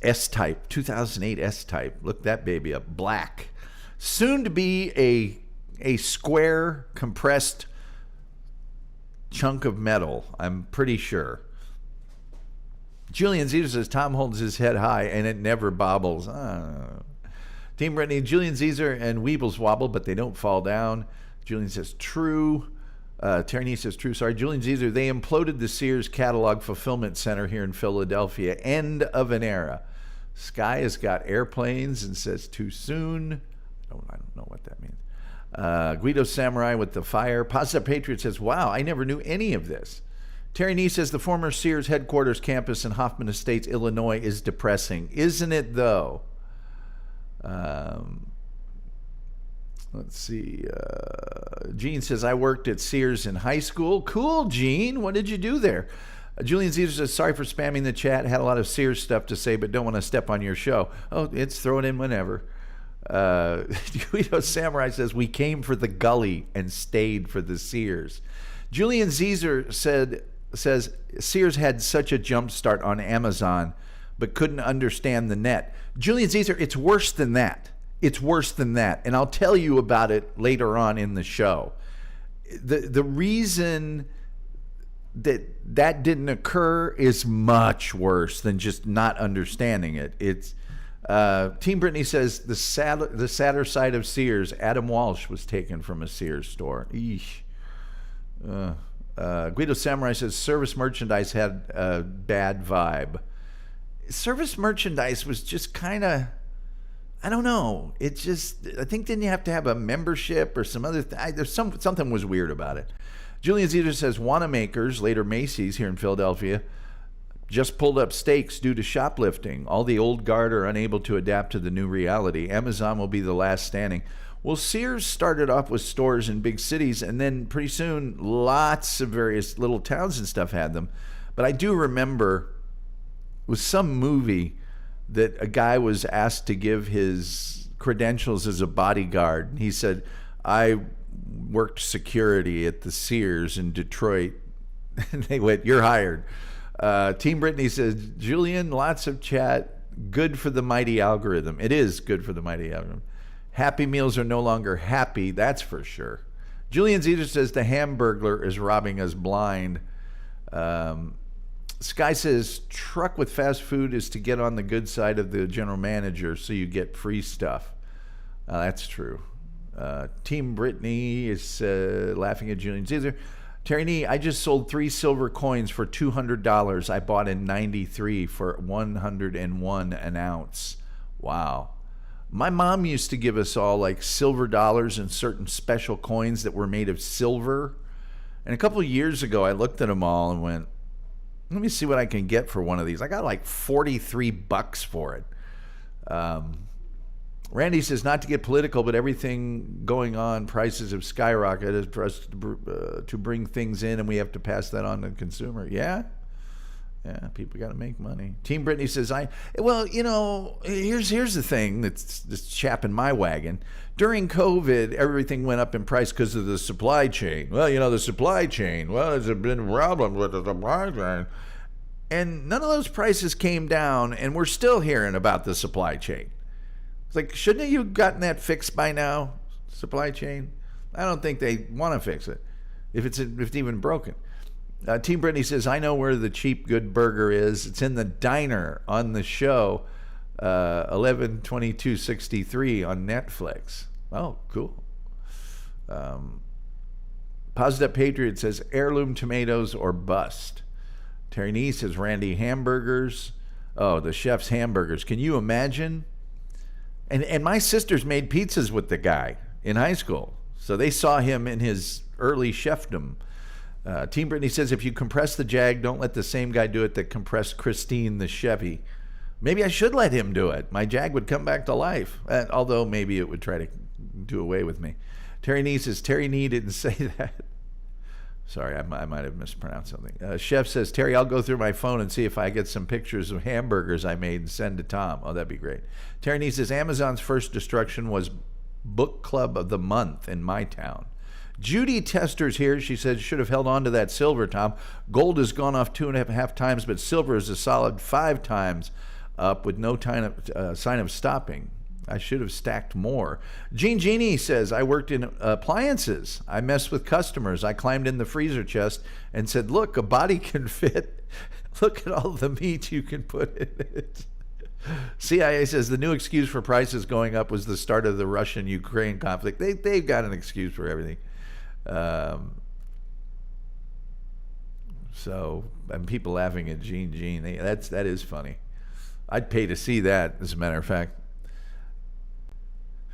S-Type, 2008 S-Type. Look that baby up. Black. Soon to be a square, compressed chunk of metal, I'm pretty sure. Julian Zezer says, Tom holds his head high and it never bobbles. Team Brittany, Julian Zezer and Weebles wobble, but they don't fall down. Julian says, true. Terry says, true. Sorry, Julian Zezer, they imploded the Sears Catalog Fulfillment Center here in Philadelphia. End of an era. Sky has got airplanes and says, too soon. I don't know what that means. Guido Samurai with the fire. Positive Patriot says, wow, I never knew any of this. Terry Nee says, the former Sears headquarters campus in Hoffman Estates, Illinois is depressing. Isn't it, though? Let's see. Gene says, I worked at Sears in high school. Cool, Gene. What did you do there? Julian Zezer says, sorry for spamming the chat. Had a lot of Sears stuff to say, but don't want to step on your show. Oh, it's throw it in whenever. Guido Samurai says, we came for the Gulley and stayed for the Sears. Julian Zezer says, Sears had such a jump start on Amazon, but couldn't understand the net. Julian Zezer, it's worse than that. It's worse than that. And I'll tell you about it later on in the show. The reason that didn't occur is much worse than just not understanding it. It's Team Brittany says the sadder side of Sears, Adam Walsh was taken from a Sears store. Eesh. Guido Samurai says service merchandise had a bad vibe. Service merchandise was just kind of, I don't know. It just, I think didn't you have to have a membership or some other there's something was weird about it. Julian Zeter says Wanamaker's, later Macy's here in Philadelphia, just pulled up stakes due to shoplifting. All the old guard are unable to adapt to the new reality. Amazon will be the last standing. Well, Sears started off with stores in big cities, and then pretty soon lots of various little towns and stuff had them. But I do remember it was some movie that a guy was asked to give his credentials as a bodyguard. And he said, I worked security at the Sears in Detroit. And they went, you're hired. Team Brittany says, Julian, lots of chat. Good for the mighty algorithm. It is good for the mighty algorithm. Happy meals are no longer happy, that's for sure. Julian Zeter says the Hamburglar is robbing us blind. Sky says truck with fast food is to get on the good side of the general manager so you get free stuff. That's true. Team Brittany is laughing at Julian Zeter. Terry Nee, I just sold 3 silver coins for $200. I bought in 93 for 101 an ounce. Wow. My mom used to give us all like silver dollars and certain special coins that were made of silver. And a couple of years ago, I looked at them all and went, let me see what I can get for one of these. I got like $43 for it. Randy says, not to get political, but everything going on, prices have skyrocketed for us to bring things in, and we have to pass that on to the consumer. Yeah, people got to make money. Team Brittany says, here's the thing that's this chapping my wagon. During COVID, everything went up in price because of the supply chain. Well, the supply chain. Well, there's been problems with the supply chain. And none of those prices came down, and we're still hearing about the supply chain. It's like, shouldn't you have gotten that fixed by now, supply chain? I don't think they want to fix it, if it's even broken. Team Brittany says, I know where the cheap good burger is. It's in the diner on the show, 11/22/63 on Netflix. Oh, cool. Positive Patriot says, heirloom tomatoes or bust. Terry Nee says, Randy hamburgers. Oh, the chef's hamburgers. Can you imagine? And my sisters made pizzas with the guy in high school. So they saw him in his early chefdom. Team Brittany says, if you compress the Jag, don't let the same guy do it that compressed Christine the Chevy. Maybe I should let him do it. My Jag would come back to life. Although maybe it would try to do away with me. Terry Nee says, Terry Nee didn't say that. Sorry, I might have mispronounced something. Chef says, Terry, I'll go through my phone and see if I get some pictures of hamburgers I made and send to Tom. Oh, that'd be great. Terry Nee says, Amazon's first destruction was Book Club of the Month in my town. Judy Tester's here. She says, should have held on to that silver, Tom. Gold has gone off 2.5 times, but silver is a solid 5 times. up with no sign of stopping. I should have stacked more. Gene Genie says, I worked in appliances. I messed with customers. I climbed in the freezer chest and said, look, a body can fit. Look at all the meat you can put in it. CIA says the new excuse for prices going up was the start of the Russian-Ukraine conflict. They've got an excuse for everything. And people laughing at Gene. That is funny. I'd pay to see that, as a matter of fact.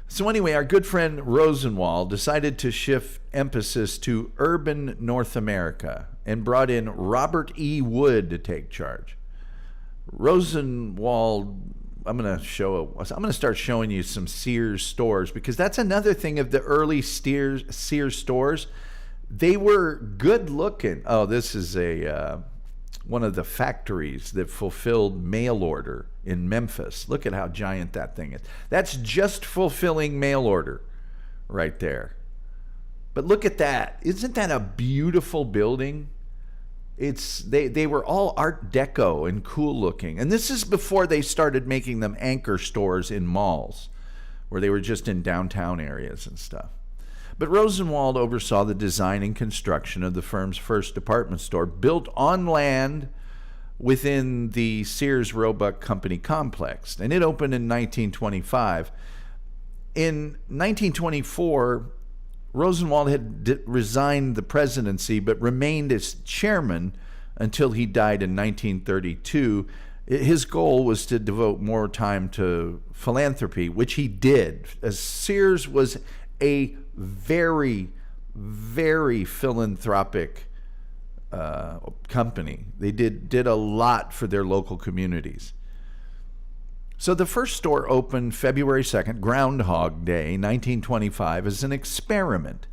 So anyway, our good friend Rosenwald decided to shift emphasis to urban North America and brought in Robert E. Wood to take charge. Rosenwald, I'm going to start showing you some Sears stores, because that's another thing of the early Sears stores. They were good looking. Oh, this is one of the factories that fulfilled mail order in Memphis. Look at how giant that thing is. That's just fulfilling mail order right there. But look at that. Isn't that a beautiful building? They were all Art Deco and cool looking. And this is before they started making them anchor stores in malls, where they were just in downtown areas and stuff. But Rosenwald oversaw the design and construction of the firm's first department store, built on land within the Sears Roebuck Company complex. And it opened in 1925. In 1924, Rosenwald had resigned the presidency but remained as chairman until he died in 1932. His goal was to devote more time to philanthropy, which he did, as Sears was a very, very philanthropic company. They did a lot for their local communities. So the first store opened February 2nd, Groundhog Day, 1925, as an experiment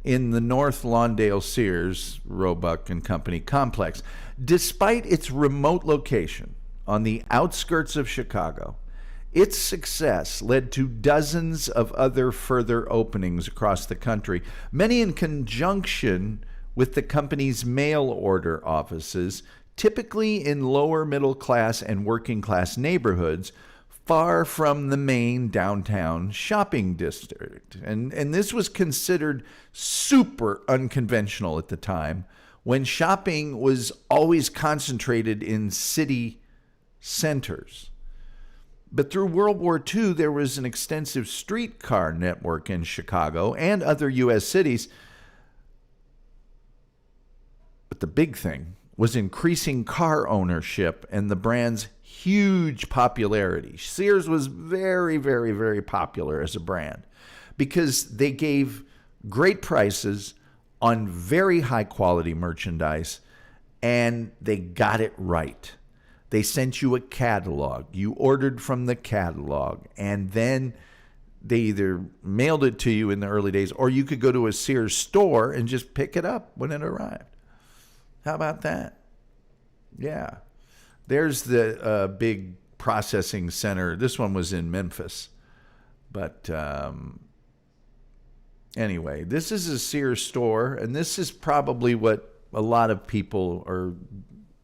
in the North Lawndale Sears Roebuck and Company complex. Despite its remote location on the outskirts of Chicago, its success led to dozens of other further openings across the country, many in conjunction with the company's mail order offices, typically in lower middle class and working class neighborhoods, far from the main downtown shopping district. And this was considered super unconventional at the time, when shopping was always concentrated in city centers. But through World War II, there was an extensive streetcar network in Chicago and other U.S. cities. But the big thing was increasing car ownership and the brand's huge popularity. Sears was very, very, very popular as a brand because they gave great prices on very high quality merchandise, and they got it right. They sent you a catalog. You ordered from the catalog, and then they either mailed it to you in the early days, or you could go to a Sears store and just pick it up when it arrived. How about that? Yeah. There's the big processing center. This one was in Memphis. But anyway, this is a Sears store, and this is probably what a lot of people are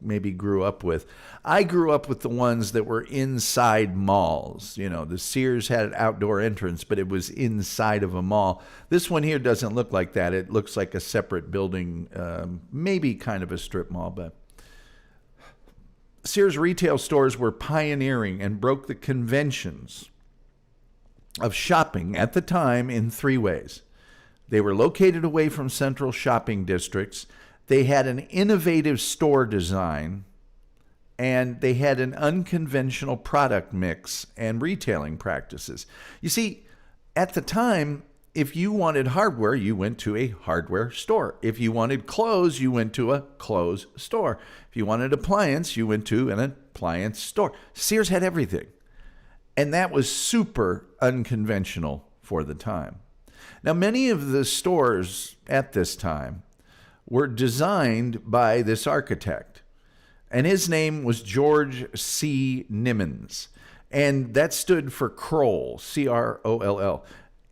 maybe grew up with. I grew up with the ones that were inside malls. You know, the Sears had an outdoor entrance, but it was inside of a mall. This one here doesn't look like that. It looks like a separate building, maybe kind of a strip mall, but Sears retail stores were pioneering and broke the conventions of shopping at the time in three ways. They were located away from central shopping districts. They had an innovative store design, and they had an unconventional product mix and retailing practices. You see, at the time, if you wanted hardware, you went to a hardware store. If you wanted clothes, you went to a clothes store. If you wanted appliance, you went to an appliance store. Sears had everything. And that was super unconventional for the time. Now, many of the stores at this time were designed by this architect, and his name was George C. Nimmons, and that stood for Kroll, C-R-O-L-L.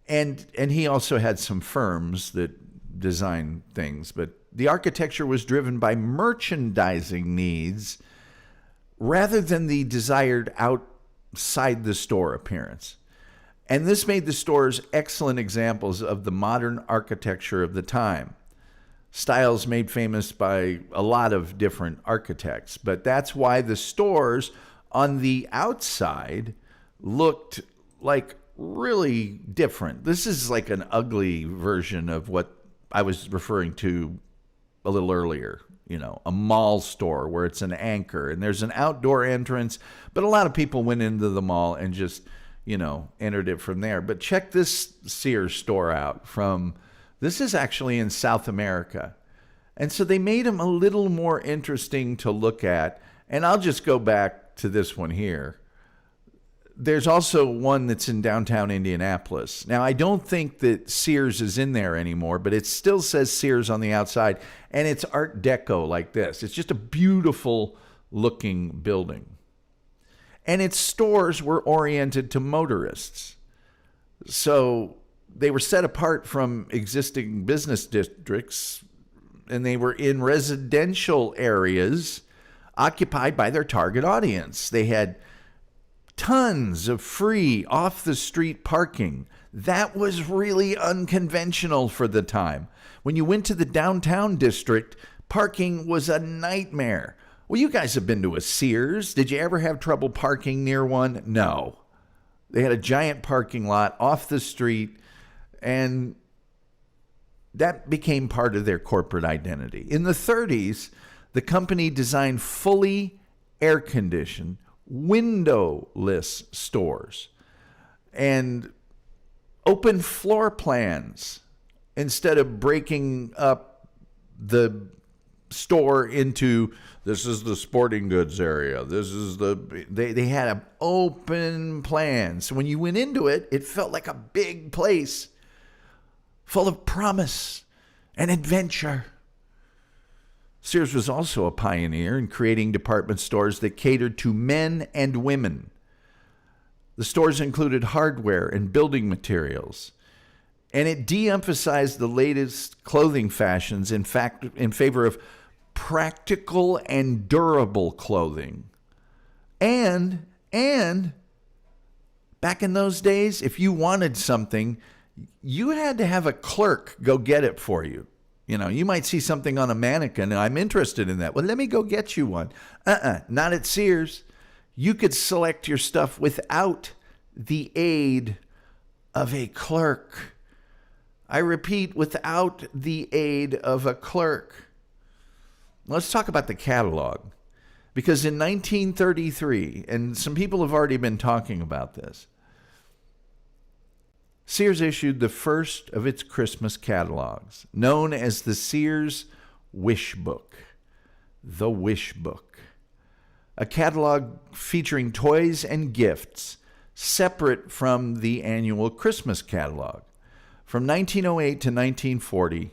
And he also had some firms that designed things, but the architecture was driven by merchandising needs rather than the desired outside the store appearance. And this made the stores excellent examples of the modern architecture of the time. Styles made famous by a lot of different architects, but that's why the stores on the outside looked like really different. This is like an ugly version of what I was referring to a little earlier. You know, a mall store where it's an anchor and there's an outdoor entrance, but a lot of people went into the mall and just, you know, entered it from there. But check this Sears store out this is actually in South America. And so they made them a little more interesting to look at. And I'll just go back to this one here. There's also one that's in downtown Indianapolis. Now, I don't think that Sears is in there anymore, but it still says Sears on the outside, and it's Art Deco like this. It's just a beautiful looking building. And its stores were oriented to motorists. So they were set apart from existing business districts, and they were in residential areas occupied by their target audience. They had tons of free off-the-street parking. That was really unconventional for the time. When you went to the downtown district, parking was a nightmare. Well, you guys have been to a Sears. Did you ever have trouble parking near one? No. They had a giant parking lot off the street, and that became part of their corporate identity. In the 30s, the company designed fully air-conditioned, windowless stores and open floor plans instead of breaking up the store into, this is the sporting goods area, this is they had an open plan. So when you went into it, it felt like a big place full of promise and adventure. Sears was also a pioneer in creating department stores that catered to men and women. The stores included hardware and building materials, and it de-emphasized the latest clothing fashions in favor of practical and durable clothing. And back in those days, if you wanted something, you had to have a clerk go get it for you. You know, you might see something on a mannequin, and I'm interested in that. Well, let me go get you one. Not at Sears. You could select your stuff without the aid of a clerk. I repeat, without the aid of a clerk. Let's talk about the catalog. Because in 1933, and some people have already been talking about this, Sears issued the first of its Christmas catalogs, known as the Sears Wish Book. The Wish Book. A catalog featuring toys and gifts separate from the annual Christmas catalog. From 1908 to 1940,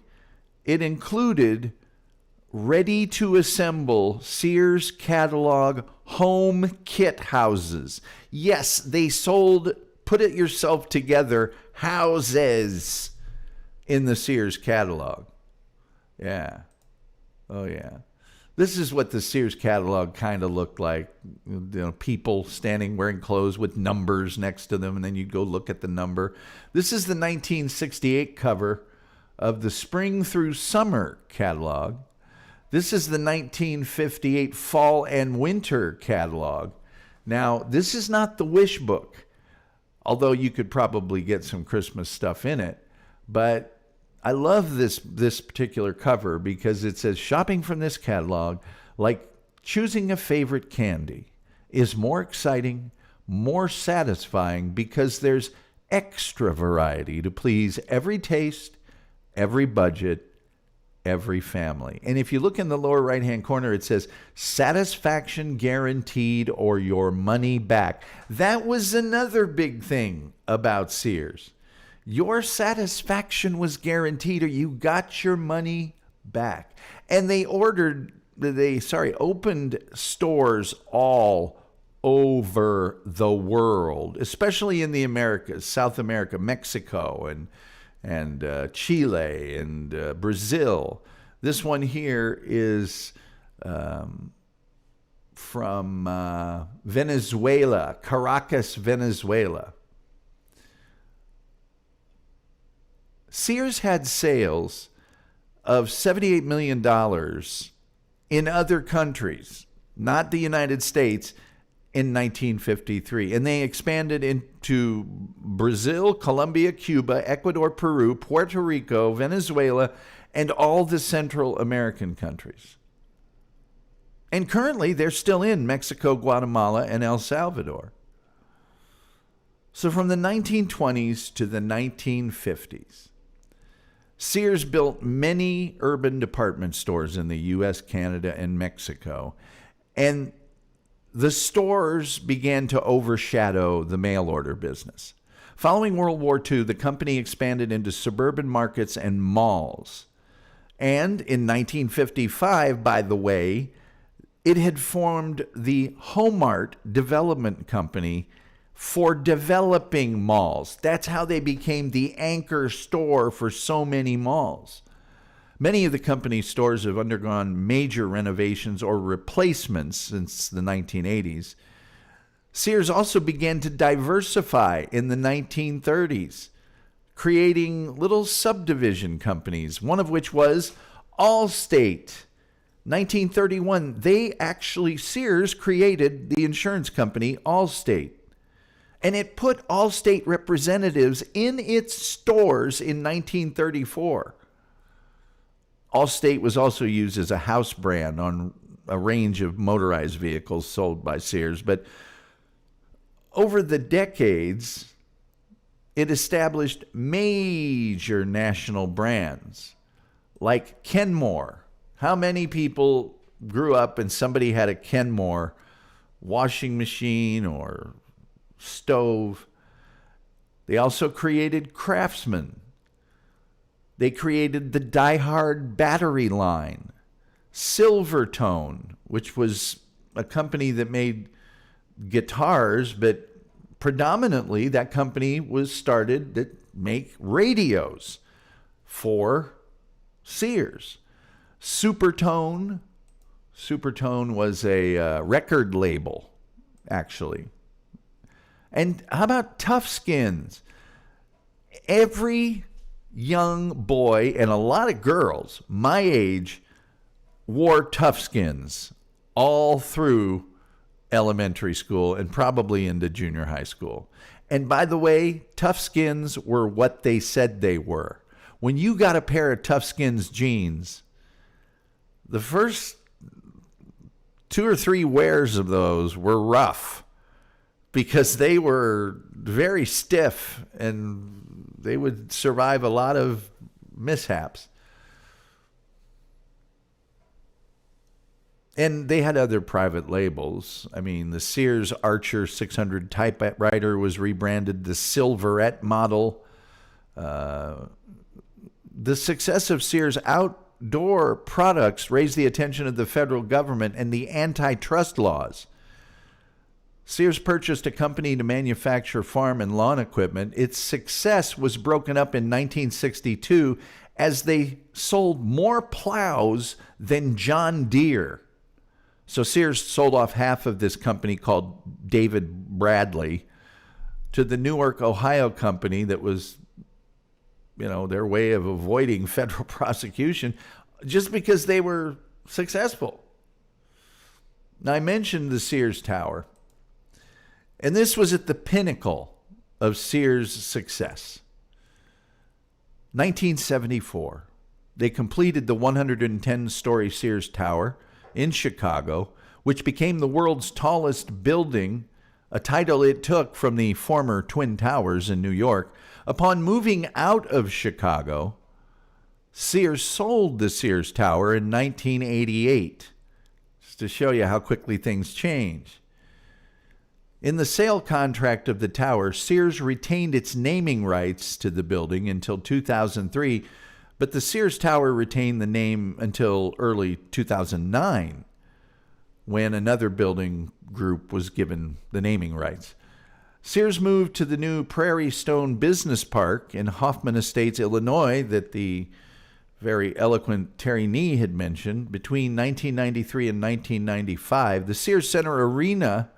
it included ready-to-assemble Sears catalog home kit houses. Yes, they sold put-it-yourself-together houses in the Sears catalog. Yeah. Oh, yeah. This is what the Sears catalog kind of looked like. You know, people standing wearing clothes with numbers next to them, and then you'd go look at the number. This is the 1968 cover of the Spring through Summer catalog. This is the 1958 Fall and Winter catalog. Now, this is not the Wish Book, although you could probably get some Christmas stuff in it. But I love this particular cover because it says, shopping from this catalog, like choosing a favorite candy, is more exciting, more satisfying because there's extra variety to please every taste, every budget, every family. And if you look in the lower right-hand corner, it says, satisfaction guaranteed or your money back. That was another big thing about Sears. Your satisfaction was guaranteed or you got your money back. And they opened stores all over the world, especially in the Americas, South America, Mexico, and Chile and Brazil. This one here is from Venezuela, Caracas, Venezuela. Sears had sales of $78 million in other countries, not the United States, in 1953. And they expanded into Brazil, Colombia, Cuba, Ecuador, Peru, Puerto Rico, Venezuela, and all the Central American countries. And currently, they're still in Mexico, Guatemala, and El Salvador. So from the 1920s to the 1950s, Sears built many urban department stores in the U.S., Canada, and Mexico. And the stores began to overshadow the mail order business. Following World War II, the company expanded into suburban markets and malls. And in 1955, by the way, it had formed the Homart Development Company for developing malls. That's how they became the anchor store for so many malls. Many of the company's stores have undergone major renovations or replacements since the 1980s. Sears also began to diversify in the 1930s, creating little subdivision companies, one of which was Allstate. 1931, Sears created the insurance company Allstate. And it put Allstate representatives in its stores in 1934. Allstate was also used as a house brand on a range of motorized vehicles sold by Sears. But over the decades, it established major national brands like Kenmore. How many people grew up and somebody had a Kenmore washing machine or stove? They also created Craftsman. They created the Die Hard battery line. Silvertone, which was a company that made guitars, but predominantly that company was started to make radios for Sears. Supertone was a record label, actually. And how about Toughskins? Every young boy and a lot of girls my age wore Toughskins all through elementary school and probably into junior high school. And by the way, Toughskins were what they said they were. When you got a pair of Toughskins jeans, the first 2 or 3 wears of those were rough because they were very stiff and they would survive a lot of mishaps. And they had other private labels. I mean, the Sears Archer 600 typewriter was rebranded the Silverette model. The success of Sears outdoor products raised the attention of the federal government and the antitrust laws. Sears purchased a company to manufacture farm and lawn equipment. Its success was broken up in 1962 as they sold more plows than John Deere. So Sears sold off half of this company called David Bradley to the Newark, Ohio company that was, their way of avoiding federal prosecution just because they were successful. Now, I mentioned the Sears Tower, and this was at the pinnacle of Sears' success. 1974, they completed the 110-story Sears Tower in Chicago, which became the world's tallest building, a title it took from the former Twin Towers in New York. Upon moving out of Chicago, Sears sold the Sears Tower in 1988, just to show you how quickly things change. In the sale contract of the tower, Sears retained its naming rights to the building until 2003, but the Sears Tower retained the name until early 2009, when another building group was given the naming rights. Sears moved to the new Prairie Stone Business Park in Hoffman Estates, Illinois, that the very eloquent Terry Nee had mentioned, between 1993 and 1995, the Sears Center Arena,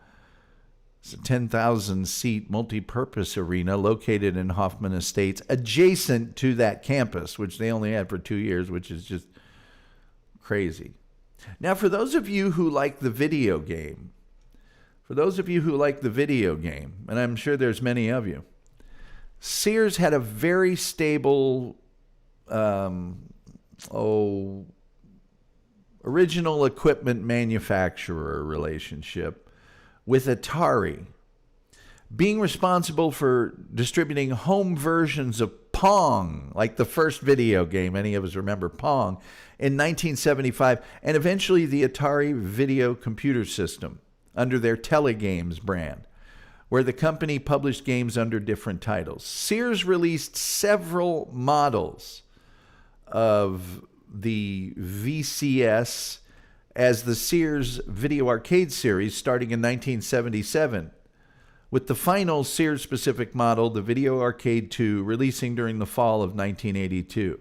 it's a 10,000-seat multi-purpose arena located in Hoffman Estates, adjacent to that campus, which they only had for 2 years, which is just crazy. Now, for those of you who like the video game, and I'm sure there's many of you, Sears had a very stable original equipment manufacturer relationship with Atari, being responsible for distributing home versions of Pong, like the first video game. Any of us remember Pong, in 1975, and eventually the Atari Video Computer System under their Telegames brand, where the company published games under different titles. Sears released several models of the VCS as the Sears Video Arcade series starting in 1977, with the final Sears-specific model, the Video Arcade 2, releasing during the fall of 1982.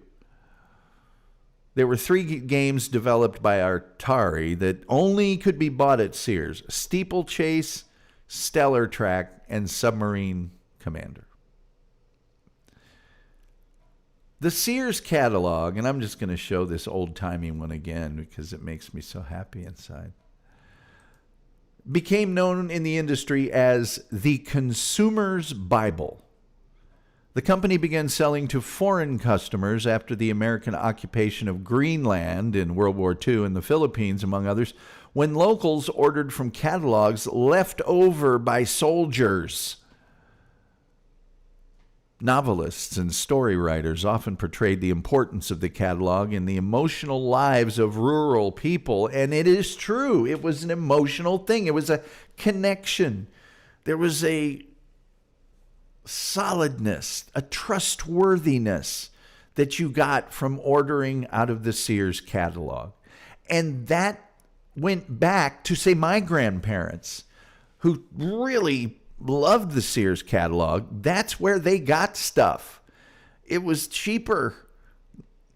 There were 3 games developed by Atari that only could be bought at Sears: Steeplechase, Stellar Track, and Submarine Commander. The Sears catalog, and I'm just going to show this old-timey one again because it makes me so happy inside, became known in the industry as the Consumer's Bible. The company began selling to foreign customers after the American occupation of Greenland in World War II and the Philippines, among others, when locals ordered from catalogs left over by soldiers. Novelists and story writers often portrayed the importance of the catalog in the emotional lives of rural people, and it is true. It was an emotional thing. It was a connection. There was a solidness, a trustworthiness that you got from ordering out of the Sears catalog. And that went back to, say, my grandparents, who really loved the Sears catalog. That's where they got stuff. It was cheaper,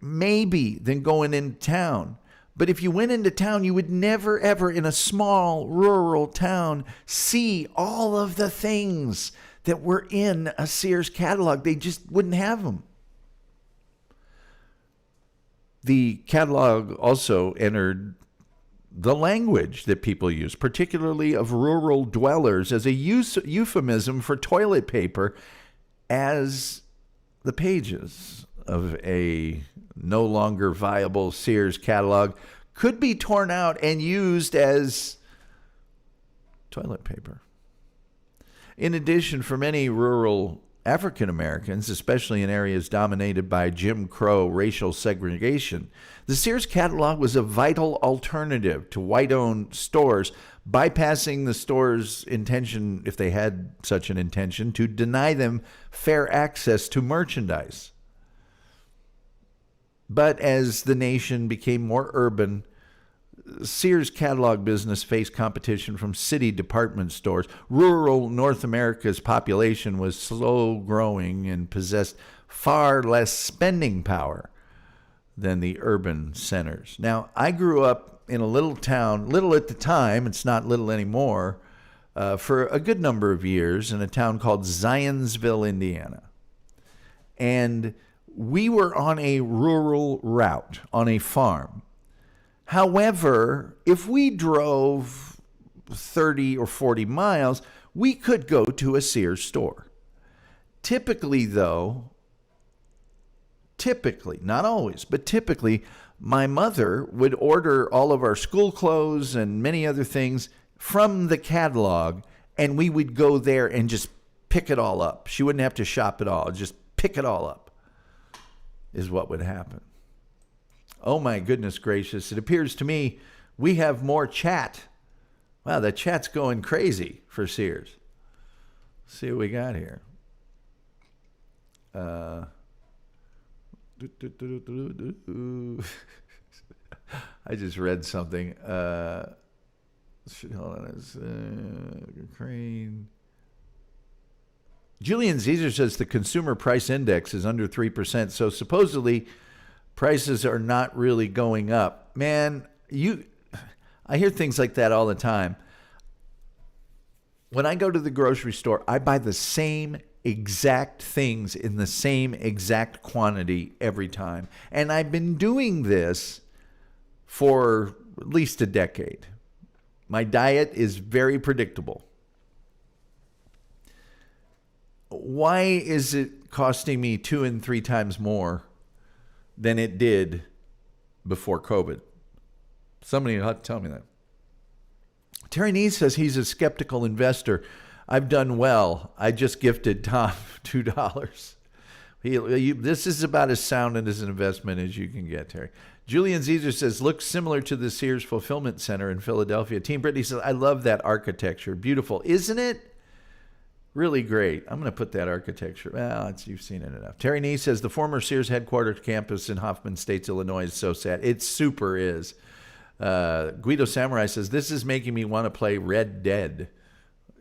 maybe, than going into town. But if you went into town, you would never, ever, in a small rural town, see all of the things that were in a Sears catalog. They just wouldn't have them. The catalog also entered the language that people use, particularly of rural dwellers, as a euphemism for toilet paper, as the pages of a no longer viable Sears catalog could be torn out and used as toilet paper. In addition, for many rural African Americans, especially in areas dominated by Jim Crow racial segregation, the Sears catalog was a vital alternative to white-owned stores, bypassing the store's intention, if they had such an intention, to deny them fair access to merchandise. But as the nation became more urban, Sears catalog business faced competition from city department stores. Rural North America's population was slow growing and possessed far less spending power than the urban centers. Now, I grew up in a little town, little at the time, it's not little anymore, for a good number of years in a town called Zionsville, Indiana. And we were on a rural route, on a farm. However, if we drove 30 or 40 miles, we could go to a Sears store. Typically, not always, but typically, my mother would order all of our school clothes and many other things from the catalog, and we would go there and just pick it all up. She wouldn't have to shop at all. Just pick it all up is what would happen. Oh my goodness gracious. It appears to me we have more chat. Wow, the chat's going crazy for Sears. Let's see what we got here. I just read something. Hold on. Ukraine. Julian Caesar says the consumer price index is under 3%. So supposedly prices are not really going up. Man, I hear things like that all the time. When I go to the grocery store, I buy the same exact things in the same exact quantity every time. And I've been doing this for at least a decade. My diet is very predictable. Why is it costing me 2 and 3 times more than it did before COVID? Somebody will have to tell me that. Terry Neese says he's a skeptical investor. I've done well. I just gifted Tom $2. This is about as sound as an investment as you can get, Terry. Julian Zezer says, looks similar to the Sears Fulfillment Center in Philadelphia. Team Brittany says, I love that architecture. Beautiful. Isn't it? Really great. I'm going to put that architecture. Well, you've seen it enough. Terry Neese says, the former Sears headquarters campus in Hoffman Estates, Illinois is so sad. It super is. Guido Samurai says, this is making me want to play Red Dead.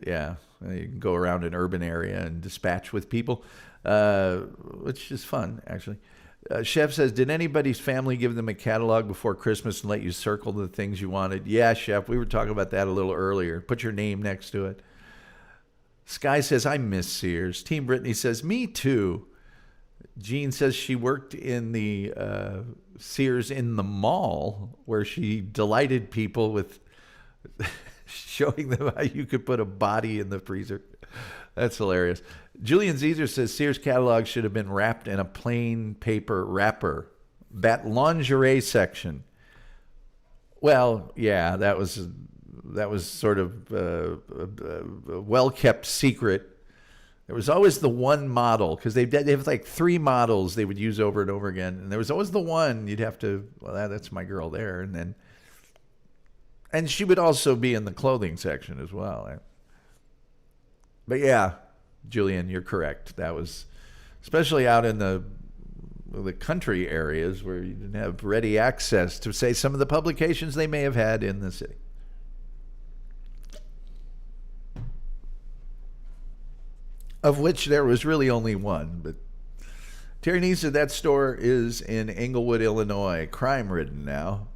Yeah, you can go around an urban area and dispatch with people, which is fun, actually. Chef says, did anybody's family give them a catalog before Christmas and let you circle the things you wanted? Yeah, Chef, we were talking about that a little earlier. Put your name next to it. Sky says, I miss Sears. Team Brittany says, me too. Jean says she worked in the Sears in the mall where she delighted people with showing them how you could put a body in the freezer. That's hilarious. Julian Zezer says Sears catalog should have been wrapped in a plain paper wrapper. That lingerie section. Well, yeah, that was sort of a well-kept secret. There was always the one model, because they have like 3 models they would use over and over again. And there was always the one you'd have to, well, that's my girl there. And she would also be in the clothing section as well. But yeah, Julian, you're correct. That was, especially out in the country areas where you didn't have ready access to, say, some of the publications they may have had in the city. Of which there was really only one. But Terry Neese said that store is in Englewood, Illinois. Crime-ridden now.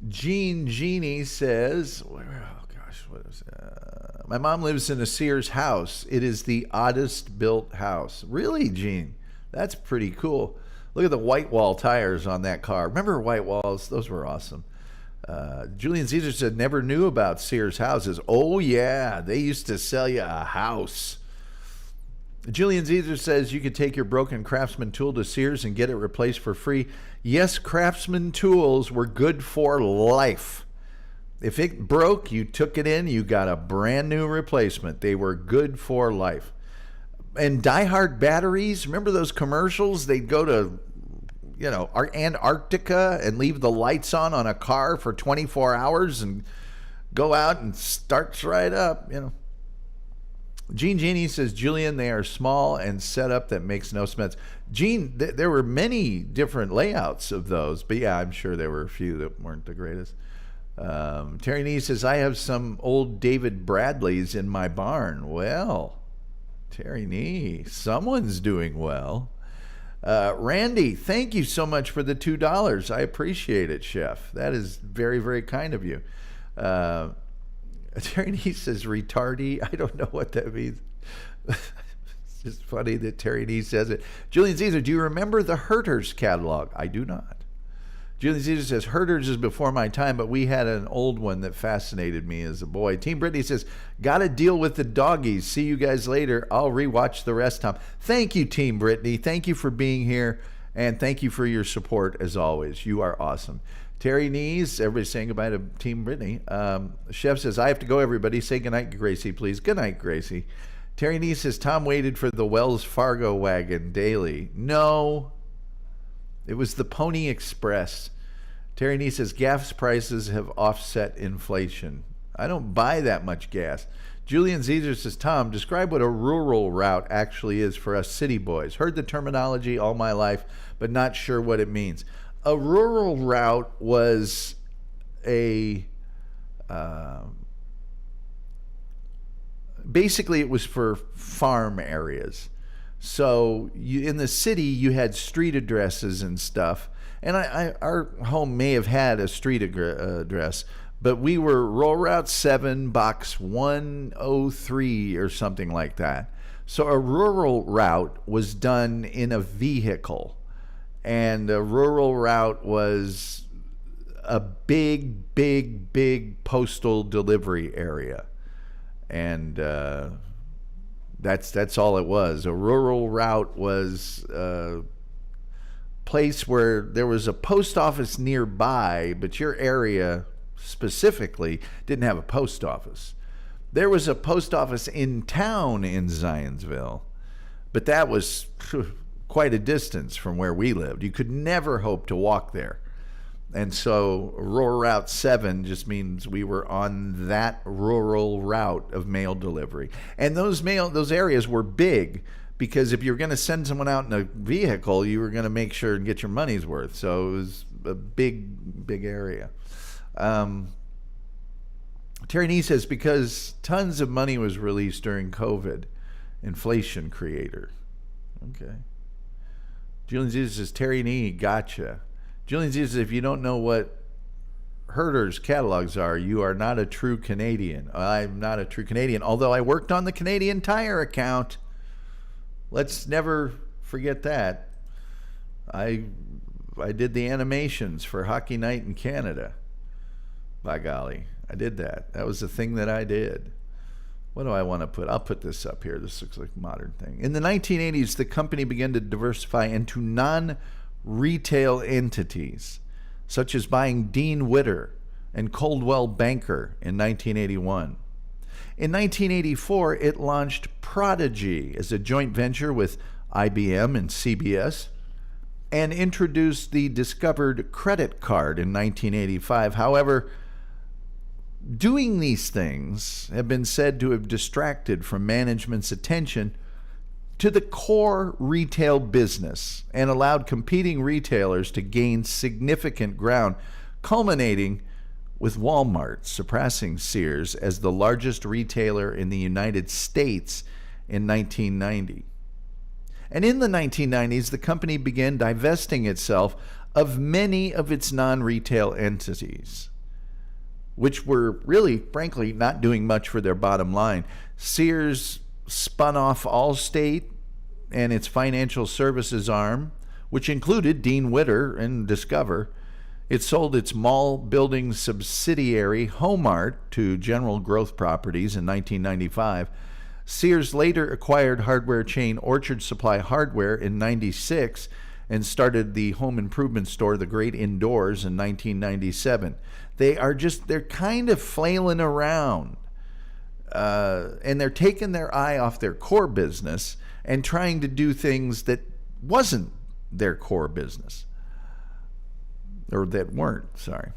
Jeannie says, oh gosh, what is that? My mom lives in a Sears house. It is the oddest built house. Really, Jean? That's pretty cool. Look at the white wall tires on that car. Remember white walls? Those were awesome. Julian Caesar said, never knew about Sears houses. Oh, yeah. They used to sell you a house. Julian Caesar says you could take your broken Craftsman tool to Sears and get it replaced for free. Yes, Craftsman tools were good for life. If it broke, you took it in, you got a brand new replacement. They were good for life. And Die-Hard batteries, remember those commercials? They'd go to, Antarctica and leave the lights on a car for 24 hours and go out and starts right up, Gene Genie says, Julian, they are small and set up that makes no sense. Gene, there were many different layouts of those, but yeah, I'm sure there were a few that weren't the greatest. Terry Nee says, I have some old David Bradleys in my barn. Well, Terry Nee, someone's doing well. Randy, thank you so much for the $2. I appreciate it, Chef. That is very, very kind of you. Terry Nee says, retardy. I don't know what that means. It's just funny that Terry Nee says it. Julian Caesar, do you remember the Herters catalog? I do not. Julian Caesar says, Herters is before my time, but we had an old one that fascinated me as a boy. Team Brittany says, got to deal with the doggies. See you guys later. I'll rewatch the rest, Tom. Thank you, Team Brittany. Thank you for being here, and thank you for your support as always. You are awesome. Terry Nees, everybody's saying goodbye to Team Brittany. Chef says, I have to go, everybody. Say goodnight, Gracie, please. Good night, Gracie. Terry Nees says, Tom waited for the Wells Fargo wagon daily. No, it was the Pony Express. Terry Nees says, gas prices have offset inflation. I don't buy that much gas. Julian Caesar says, Tom, describe what a rural route actually is for us city boys. Heard the terminology all my life, but not sure what it means. A rural route was basically it was for farm areas. So in the city, you had street addresses and stuff. And our home may have had a street address, but we were Rural Route 7, Box 103 or something like that. So a rural route was done in a vehicle. And a rural route was a big, big, big postal delivery area. And that's all it was. A rural route was a place where there was a post office nearby, but your area specifically didn't have a post office. There was a post office in town in Zionsville, but that was quite a distance from where we lived. You could never hope to walk there. And so Rural Route 7 just means we were on that rural route of mail delivery. And those areas were big, because if you were going to send someone out in a vehicle, you were going to make sure and get your money's worth. So it was a big, big area. Terry Nee says, because tons of money was released during COVID, inflation creator. Okay. Julian Z says, Terry Nee, gotcha. Julian Z says, if you don't know what Herder's catalogs are, you are not a true Canadian. I'm not a true Canadian, although I worked on the Canadian Tire account. Let's never forget that. I did the animations for Hockey Night in Canada. By golly, I did that. That was the thing that I did. What do I want to put? I'll put this up here. This looks like a modern thing. In the 1980s, the company began to diversify into non-retail entities, such as buying Dean Witter and Coldwell Banker in 1981. In 1984, it launched Prodigy as a joint venture with IBM and CBS, and introduced the discovered credit card in 1985. However, doing these things have been said to have distracted from management's attention to the core retail business and allowed competing retailers to gain significant ground, culminating with Walmart surpassing Sears as the largest retailer in the United States in 1990. And in the 1990s, the company began divesting itself of many of its non-retail entities, which were really, frankly, not doing much for their bottom line. Sears spun off Allstate and its financial services arm, which included Dean Witter and Discover. It sold its mall building subsidiary, Homart, to General Growth Properties in 1995. Sears later acquired hardware chain Orchard Supply Hardware in 96 and started the home improvement store, The Great Indoors, in 1997. They're kind of flailing around, and they're taking their eye off their core business and trying to do things that wasn't their core business, or that weren't, sorry.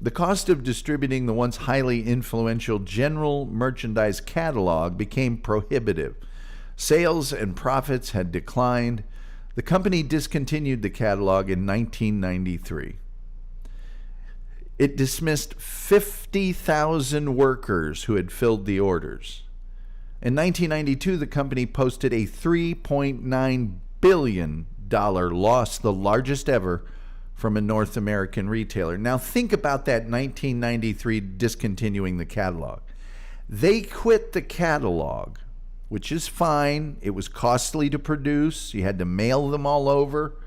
The cost of distributing the once highly influential general merchandise catalog became prohibitive. Sales and profits had declined. The company discontinued the catalog in 1993. It dismissed 50,000 workers who had filled the orders. In 1992, the company posted a $3.9 billion loss, the largest ever from a North American retailer. Now think about that 1993 discontinuing the catalog. They quit the catalog, which is fine. It was costly to produce. You had to mail them all over.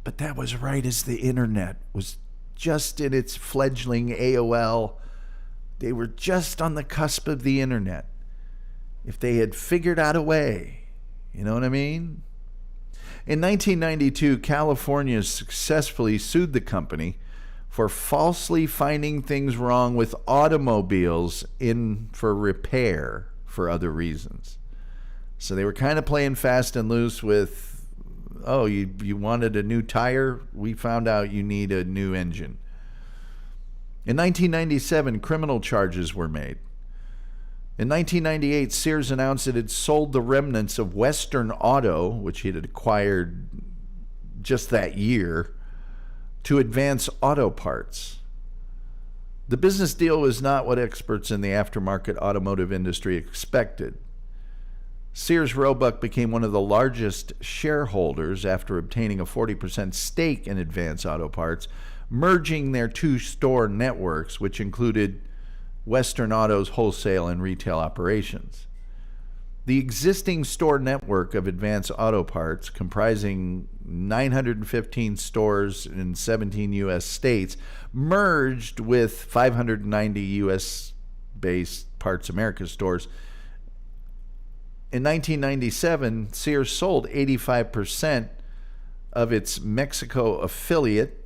But that was right as the internet was just in its fledgling AOL. They were just on the cusp of the internet. If they had figured out a way, you know what I mean? In 1992, California successfully sued the company for falsely finding things wrong with automobiles in for repair for other reasons. So they were kind of playing fast and loose with, oh, you wanted a new tire? We found out you need a new engine. In 1997, criminal charges were made. In 1998, Sears announced it had sold the remnants of Western Auto, which it had acquired just that year, to Advance Auto Parts. The business deal was not what experts in the aftermarket automotive industry expected. Sears Roebuck became one of the largest shareholders after obtaining a 40% stake in Advance Auto Parts, merging their two store networks, which included Western Auto's wholesale and retail operations. The existing store network of Advance Auto Parts, comprising 915 stores in 17 U.S. states, merged with 590 U.S.-based Parts America stores. In 1997, Sears sold 85% of its Mexico affiliate.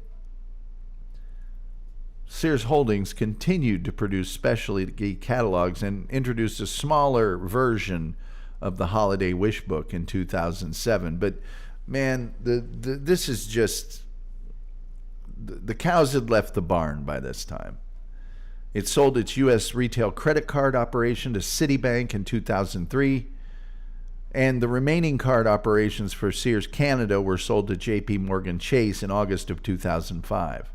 Sears Holdings continued to produce specialty catalogs and introduced a smaller version of the Holiday Wish Book in 2007. But man, this is just, the cows had left the barn by this time. It sold its U.S. retail credit card operation to Citibank in 2003, and the remaining card operations for Sears Canada were sold to J.P. Morgan Chase in August of 2005.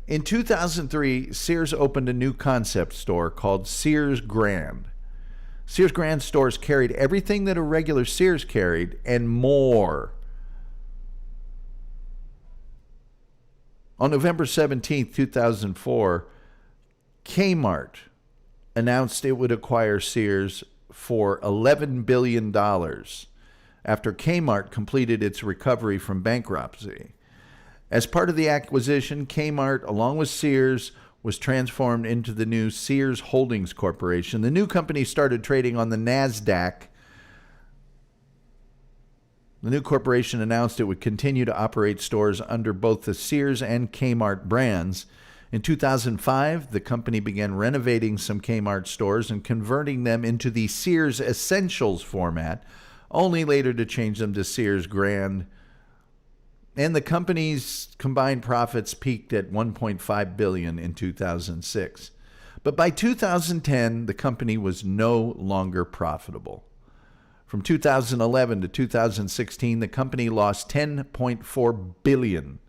In 2003, Sears opened a new concept store called Sears Grand. Sears Grand stores carried everything that a regular Sears carried and more. On November 17, 2004, Kmart announced it would acquire Sears for $11 billion after Kmart completed its recovery from bankruptcy. As part of the acquisition, Kmart, along with Sears, was transformed into the new Sears Holdings Corporation. The new company started trading on the NASDAQ. The new corporation announced it would continue to operate stores under both the Sears and Kmart brands. In 2005, the company began renovating some Kmart stores and converting them into the Sears Essentials format, only later to change them to Sears Grand. And the company's combined profits peaked at $1.5 billion in 2006. But by 2010, the company was no longer profitable. From 2011 to 2016, the company lost $10.4 billion.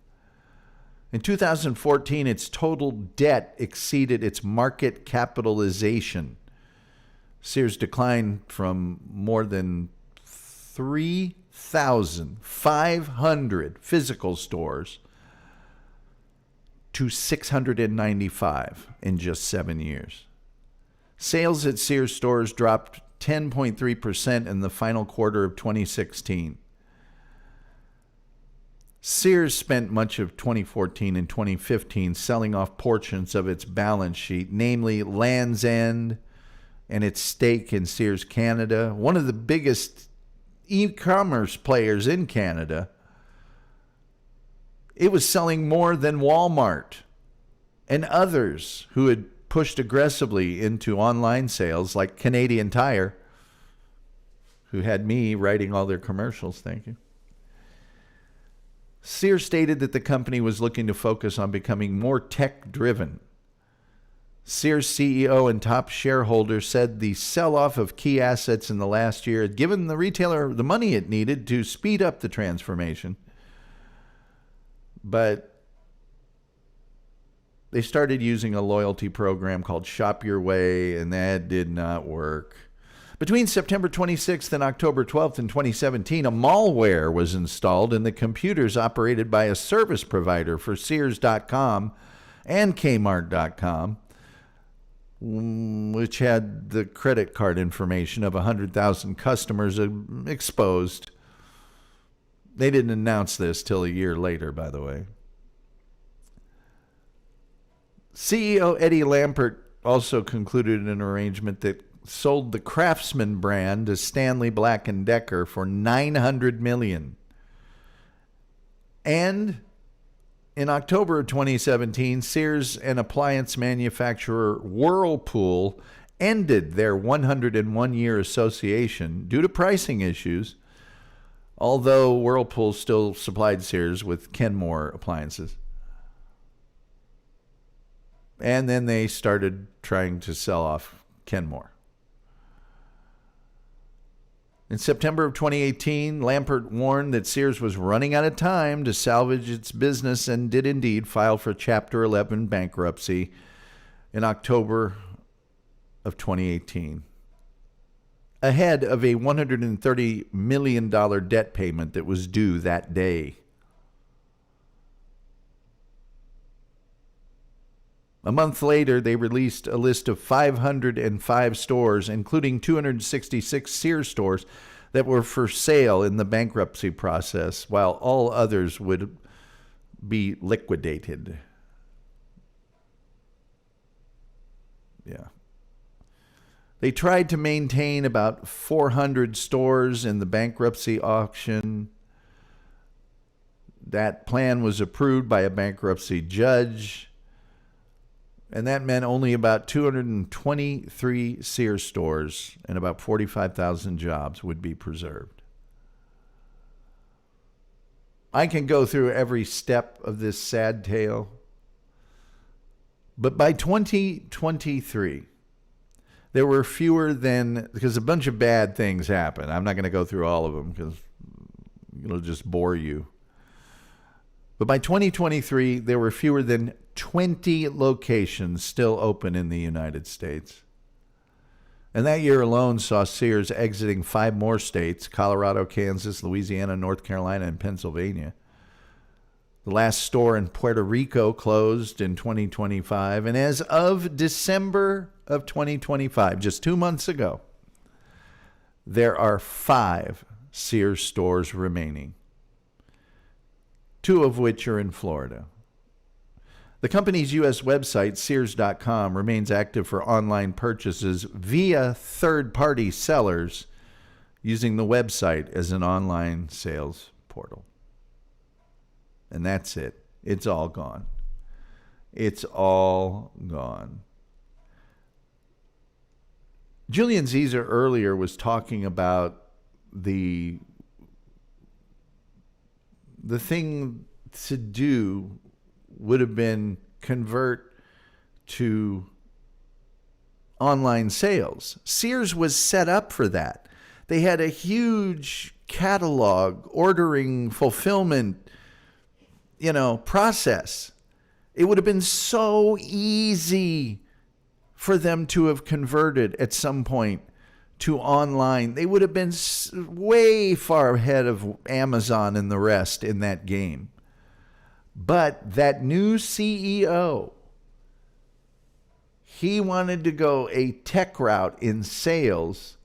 In 2014, its total debt exceeded its market capitalization. Sears declined from more than 3,500 physical stores to 695 in just 7 years. Sales at Sears stores dropped 10.3% in the final quarter of 2016. Sears spent much of 2014 and 2015 selling off portions of its balance sheet, namely Land's End and its stake in Sears Canada, one of the biggest e-commerce players in Canada. It was selling more than Walmart and others who had pushed aggressively into online sales, like Canadian Tire, who had me writing all their commercials. Thank you. Sears stated that the company was looking to focus on becoming more tech-driven. Sears CEO and top shareholder said the sell-off of key assets in the last year had given the retailer the money it needed to speed up the transformation. But they started using a loyalty program called Shop Your Way, and that did not work. Between September 26th and October 12th in 2017, a malware was installed in the computers operated by a service provider for Sears.com and Kmart.com, which had the credit card information of 100,000 customers exposed. They didn't announce this till a year later, by the way. CEO Eddie Lampert also concluded an arrangement that sold the Craftsman brand to Stanley Black & Decker for $900 million. And in October of 2017, Sears and appliance manufacturer Whirlpool ended their 101-year association due to pricing issues, although Whirlpool still supplied Sears with Kenmore appliances. And then they started trying to sell off Kenmore. In September of 2018, Lampert warned that Sears was running out of time to salvage its business and did indeed file for Chapter 11 bankruptcy in October of 2018. ahead of a $130 million debt payment that was due that day. A month later, they released a list of 505 stores, including 266 Sears stores, that were for sale in the bankruptcy process, while all others would be liquidated. Yeah. They tried to maintain about 400 stores in the bankruptcy auction. That plan was approved by a bankruptcy judge. And that meant only about 223 Sears stores and about 45,000 jobs would be preserved. I can go through every step of this sad tale. But by 2023, there were fewer than, because a bunch of bad things happened. I'm not going to go through all of them because it'll just bore you. But by 2023, there were fewer than 20 locations still open in the United States. And that year alone saw Sears exiting 5 more states: Colorado, Kansas, Louisiana, North Carolina, and Pennsylvania. The last store in Puerto Rico closed in 2025. And as of December of 2025, just 2 months ago, there are 5 Sears stores remaining, 2 of which are in Florida. The company's U.S. website, Sears.com, remains active for online purchases via third-party sellers using the website as an online sales portal. And that's it. It's all gone. It's all gone. Julian Caesar earlier was talking about the thing to do would have been convert to online sales. Sears was set up for that. They had a huge catalog, ordering, fulfillment, process. It would have been so easy for them to have converted at some point to online. They would have been way far ahead of Amazon and the rest in that game. But that new CEO, he wanted to go a tech route in sales,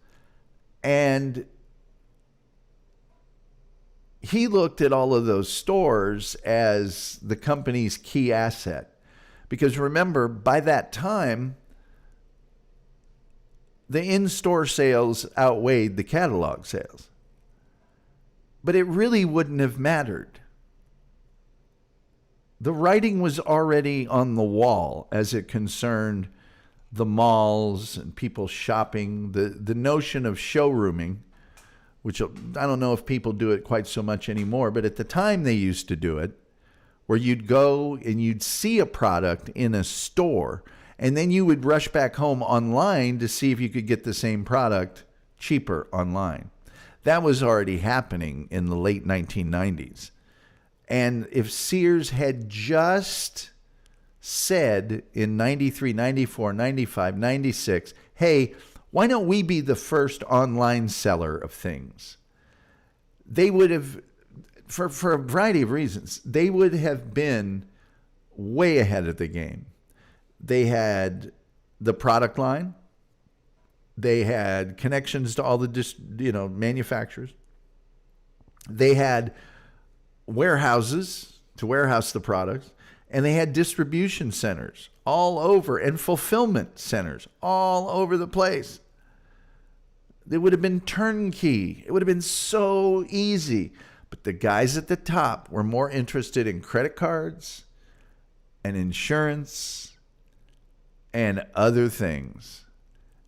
and he looked at all of those stores as the company's key asset. Because remember, by that time, the in-store sales outweighed the catalog sales. But it really wouldn't have mattered. The writing was already on the wall as it concerned the malls and people shopping. The notion of showrooming, which I don't know if people do it quite so much anymore, but at the time they used to do it, where you'd go and you'd see a product in a store, and then you would rush back home online to see if you could get the same product cheaper online. That was already happening in the late 1990s. And if Sears had just said in 93, 94, 95, 96, hey, why don't we be the first online seller of things? They would have, for a variety of reasons, they would have been way ahead of the game. They had the product line. They had connections to all the manufacturers. They had warehouses to warehouse the products, and they had distribution centers all over and fulfillment centers all over the place. They would have been turnkey. It would have been so easy. But the guys at the top were more interested in credit cards and insurance and other things.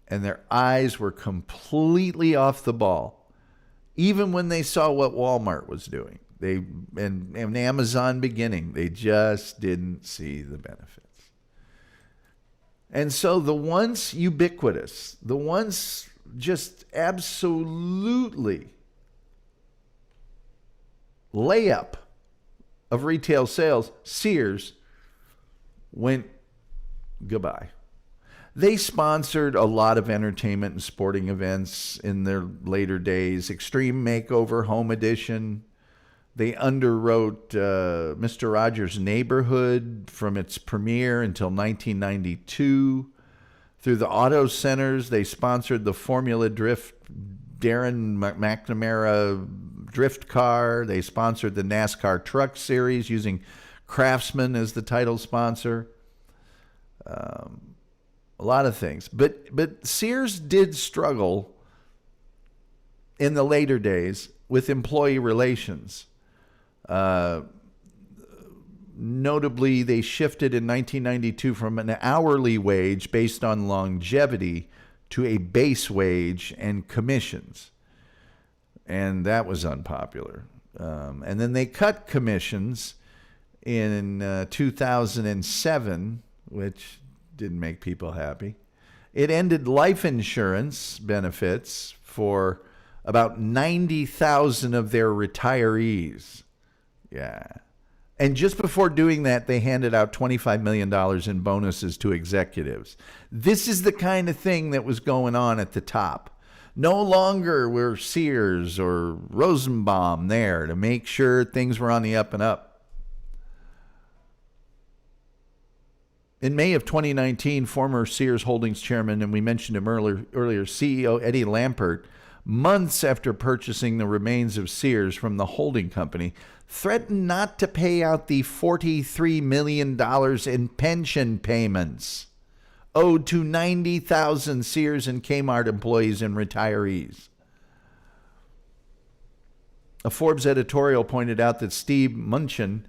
And their eyes were completely off the ball, even when they saw what Walmart was doing. And Amazon beginning, they just didn't see the benefits. And so the once ubiquitous, the once just absolutely layup of retail sales, Sears, went goodbye. They sponsored a lot of entertainment and sporting events in their later days. Extreme Makeover Home Edition. They underwrote Mr. Rogers' Neighborhood from its premiere until 1992. Through the auto centers, they sponsored the Formula Drift Darren McNamara drift car. They sponsored the NASCAR Truck Series using Craftsman as the title sponsor. A lot of things. But Sears did struggle in the later days with employee relations. Notably, they shifted in 1992 from an hourly wage based on longevity to a base wage and commissions. And that was unpopular. And then they cut commissions in 2007, which didn't make people happy. It ended life insurance benefits for about 90,000 of their retirees. Yeah. And just before doing that, they handed out $25 million in bonuses to executives. This is the kind of thing that was going on at the top. No longer were Sears or Rosenbaum there to make sure things were on the up and up. In May of 2019, former Sears Holdings chairman, and we mentioned him earlier, CEO Eddie Lampert, months after purchasing the remains of Sears from the holding company, threatened not to pay out the $43 million in pension payments owed to 90,000 Sears and Kmart employees and retirees. A Forbes editorial pointed out that Steve Mnuchin,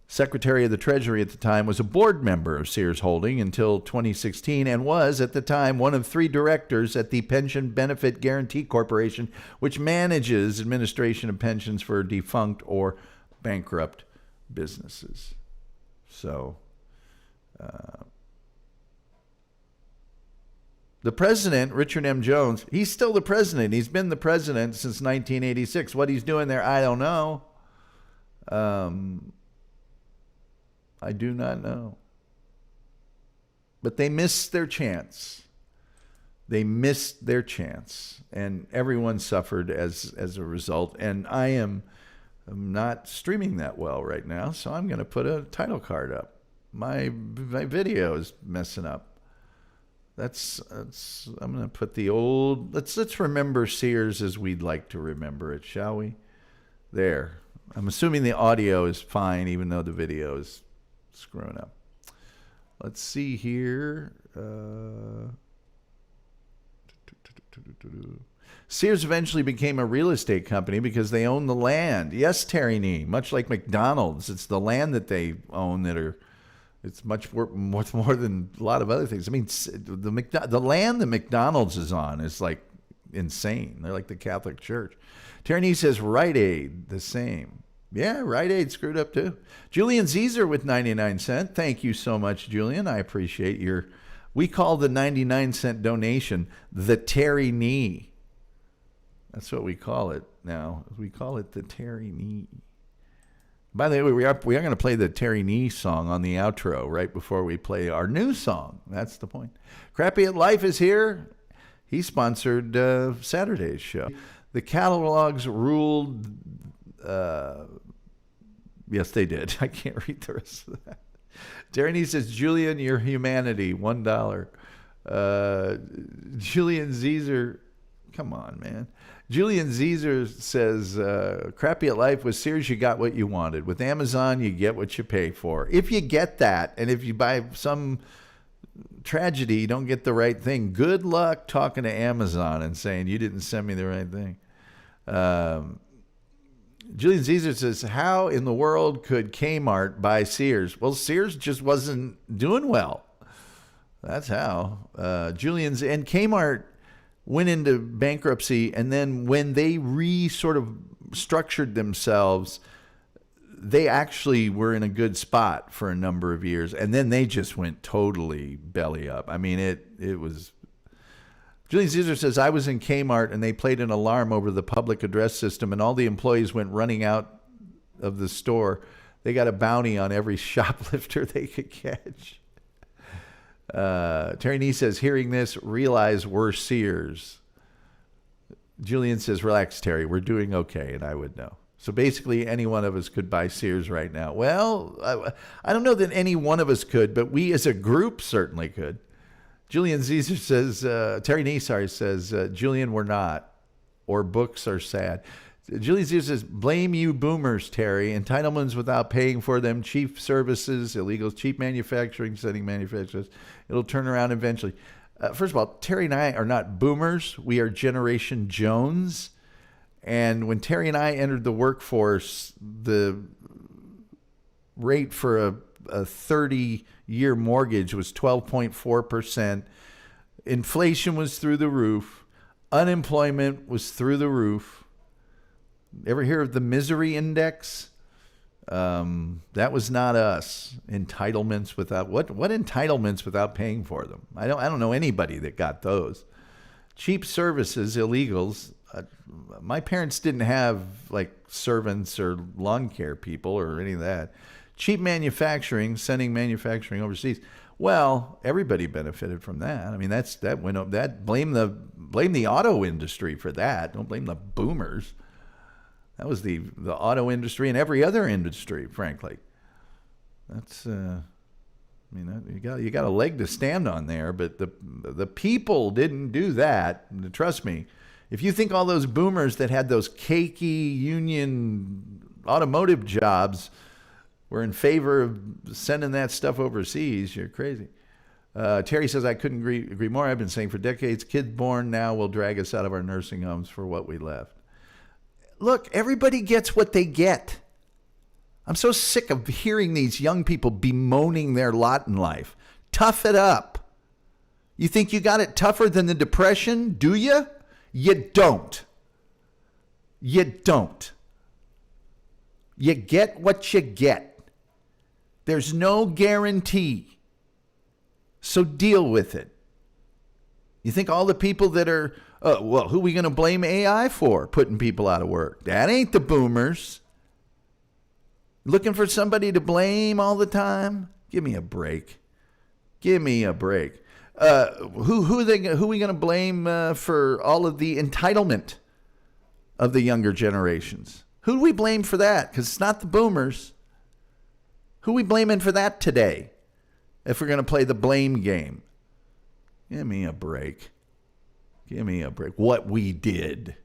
Secretary of the Treasury at the time, was a board member of Sears Holding until 2016 and was, at the time, one of 3 directors at the Pension Benefit Guaranty Corporation, which manages administration of pensions for defunct or bankrupt businesses. So, the president, Richard M. Jones, he's still the president. He's been the president since 1986. What he's doing there, I don't know. I do not know. But they missed their chance. They missed their chance. And everyone suffered as a result. And I'm not streaming that well right now, so I'm going to put a title card up. My video is messing up. I'm going to put the old, let's remember Sears as we'd like to remember it, shall we? There. I'm assuming the audio is fine, even though the video is screwing up. Let's see here. Sears eventually became a real estate company because they own the land. Yes, Terry Nee, much like McDonald's, it's the land that they own it's much more than a lot of other things. I mean, the land that McDonald's is on is like insane. They're like the Catholic Church. Terry Nee says Rite Aid, the same. Yeah, Rite Aid screwed up too. Julian Zeezer with 99 cents. Thank you so much, Julian. I appreciate we call the 99-cent donation the Terry Nee. That's what we call it now. We call it the Terry Nee. By the way, we are going to play the Terry Nee song on the outro right before we play our new song. That's the point. Crappy at Life is here. He sponsored Saturday's show. The catalogs ruled. Yes, they did. I can't read the rest of that. Terry Nee says, Julian, your humanity, $1. Julian Zeezer, come on, man. Julian Zeezer says, Crappy at Life, with Sears, you got what you wanted. With Amazon, you get what you pay for. If you get that, and if you buy some tragedy, you don't get the right thing, good luck talking to Amazon and saying, you didn't send me the right thing. Julian Zeezer says, how in the world could Kmart buy Sears? Well, Sears just wasn't doing well. That's how. Julian's and Kmart went into bankruptcy, and then when they sort of structured themselves, they actually were in a good spot for a number of years, and then they just went totally belly up. I mean, it was. Julian Zeezer says, I was in Kmart, and they played an alarm over the public address system, and all the employees went running out of the store. They got a bounty on every shoplifter they could catch. Terry Nee says, hearing this, realize we're Sears. Julian says, relax, Terry. We're doing okay, and I would know. So basically, any one of us could buy Sears right now. Well, I don't know that any one of us could, but we as a group certainly could. Julian Caesar says, Terry Nee, says, Julian, we're not. Or books are sad. Julian Caesar says, blame you boomers, Terry. Entitlements without paying for them, cheap services, illegals, cheap manufacturing, setting manufacturers. It'll turn around eventually. First of all, Terry and I are not boomers. We are Generation Jones. And when Terry and I entered the workforce, the rate for a 30-year mortgage was 12.4%. Inflation was through the roof. Unemployment was through the roof. Ever hear of the misery index? That was not us. Entitlements without what entitlements without paying for them? I don't know anybody that got those. Cheap services, illegals. My parents didn't have like servants or lawn care people or any of that. Cheap manufacturing, sending manufacturing overseas. Well, everybody benefited from that. I mean, that went up. That blame the auto industry for that. Don't blame the boomers. That was the auto industry and every other industry, frankly. That's you got a leg to stand on there, but the people didn't do that. Trust me. If you think all those boomers that had those cakey union automotive jobs were in favor of sending that stuff overseas, you're crazy. Terry says, I couldn't agree more. I've been saying for decades, kids born now will drag us out of our nursing homes for what we left. Look, everybody gets what they get. I'm so sick of hearing these young people bemoaning their lot in life. Tough it up. You think you got it tougher than the Depression? Do you? You don't. You don't. You get what you get. There's no guarantee. So deal with it. You think all the people that are, who are we going to blame AI for putting people out of work? That ain't the boomers. Looking for somebody to blame all the time? Give me a break. Give me a break. Who are we going to blame for all of the entitlement of the younger generations? Who do we blame for that? Because it's not the boomers. Who are we blaming for that today? If we're going to play the blame game. Give me a break. Give me a break. What we did.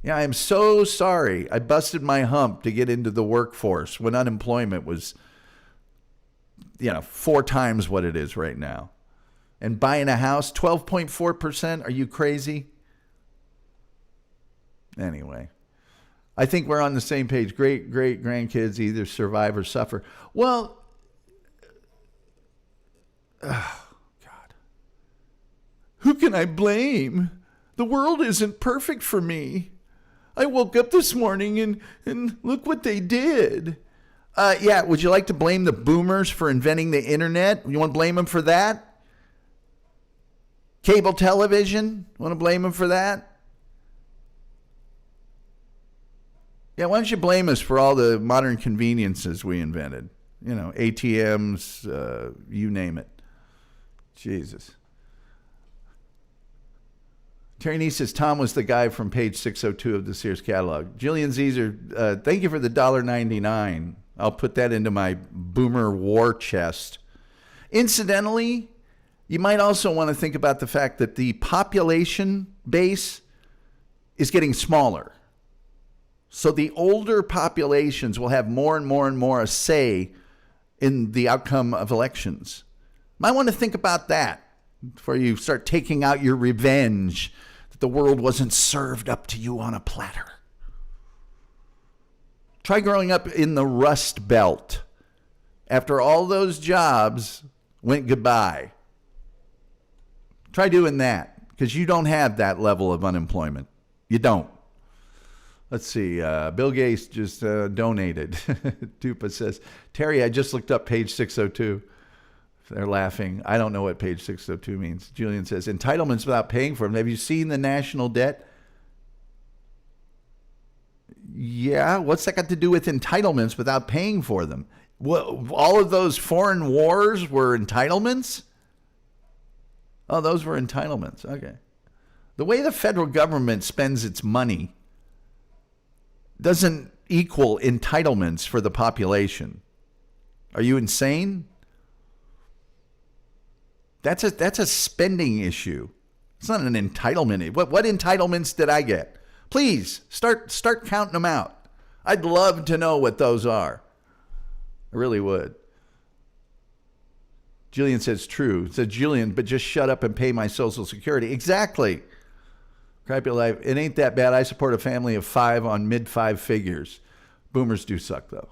Yeah, I'm so sorry. I busted my hump to get into the workforce when unemployment was, 4 times what it is right now. And buying a house, 12.4%. Are you crazy? Anyway, I think we're on the same page. Great grandkids either survive or suffer. Well, oh, God. Who can I blame? The world isn't perfect for me. I woke up this morning and look what they did. Would you like to blame the boomers for inventing the internet? You want to blame them for that? Cable television? Want to blame them for that? Yeah, why don't you blame us for all the modern conveniences we invented? ATMs, you name it. Jesus. Terry Nee says, Tom was the guy from page 602 of the Sears catalog. Jillian Zezer, thank you for the $1.99. I'll put that into my boomer war chest. Incidentally, you might also want to think about the fact that the population base is getting smaller. So the older populations will have more and more and more a say in the outcome of elections. Might want to think about that before you start taking out your revenge that the world wasn't served up to you on a platter. Try growing up in the Rust Belt. After all those jobs went goodbye. Try doing that, because you don't have that level of unemployment. You don't. Let's see. Bill Gates just donated. Tupa says, Terry, I just looked up page 602. They're laughing. I don't know what page 602 means. Julian says, entitlements without paying for them. Have you seen the national debt? Yeah. What's that got to do with entitlements without paying for them? All of those foreign wars were entitlements? Oh, those were entitlements. Okay. The way the federal government spends its money doesn't equal entitlements for the population. Are you insane? That's a spending issue. It's not an entitlement. What entitlements did I get? Please start counting them out. I'd love to know what those are. I really would. Julian says true. Said Julian, but just shut up and pay my Social Security. Exactly. Crappy life. It ain't that bad. I support a family of 5 on mid-5 figures. Boomers do suck, though.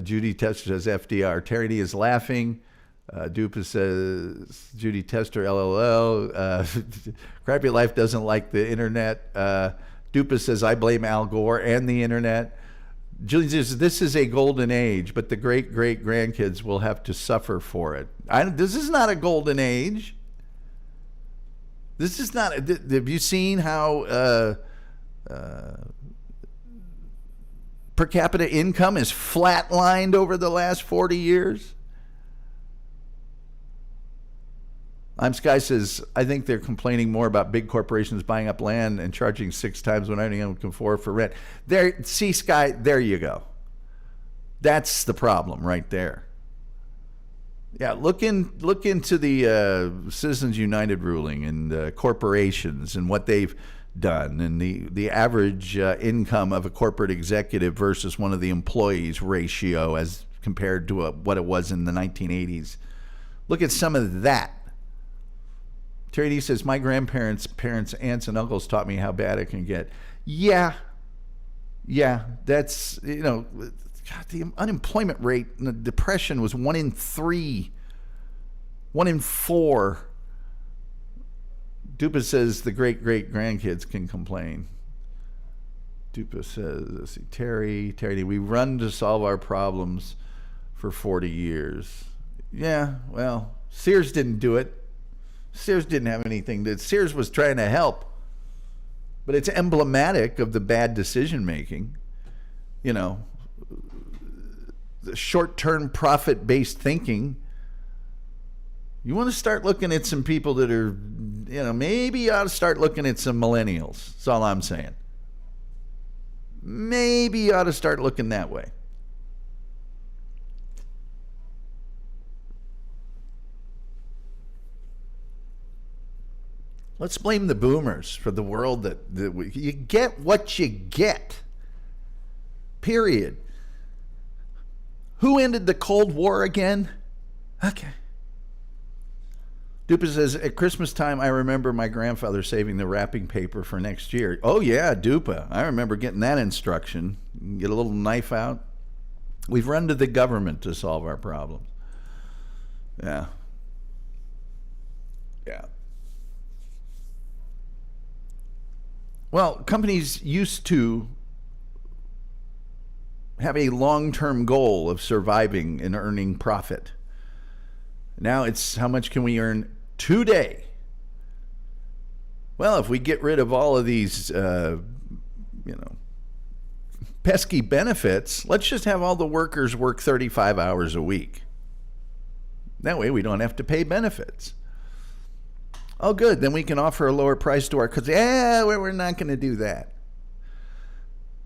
Judy Tester says FDR. Terry D is laughing. Dupa says Judy Tester, LOL. Crappy life doesn't like the internet. Dupa says I blame Al Gore and the internet. Julian says this is a golden age, but the great-great-grandkids will have to suffer for it. This is not a golden age. This is not. Have you seen how per capita income is flatlined over the last 40 years? I'm Sky says, I think they're complaining more about big corporations buying up land and charging 6 times what anyone can afford for rent. There, see, Sky, there you go. That's the problem right there. Yeah, look into the Citizens United ruling and corporations and what they've done and the average income of a corporate executive versus one of the employees ratio as compared to what it was in the 1980s. Look at some of that. Terry D says, my grandparents, parents, aunts, and uncles taught me how bad it can get. Yeah, that's, God, the unemployment rate in the Depression was 1 in 3, 1 in 4. Dupa says the great-great-grandkids can complain. Dupa says, let's see, Terry D, we run to solve our problems for 40 years. Yeah, well, Sears didn't do it. Sears didn't have anything. Sears was trying to help. But it's emblematic of the bad decision making. The short-term profit-based thinking. You want to start looking at some people that are, maybe you ought to start looking at some millennials. That's all I'm saying. Maybe you ought to start looking that way. Let's blame the boomers for the world that you get what you get. Period. Who ended the Cold War again? Okay. Dupa says, at Christmas time, I remember my grandfather saving the wrapping paper for next year. Oh, yeah, Dupa. I remember getting that instruction. Get a little knife out. We've run to the government to solve our problems. Yeah. Well, companies used to have a long-term goal of surviving and earning profit. Now it's how much can we earn today? Well, if we get rid of all of these, pesky benefits, let's just have all the workers work 35 hours a week. That way we don't have to pay benefits. Oh, good. Then we can offer a lower price to our customers. Yeah, we're not going to do that.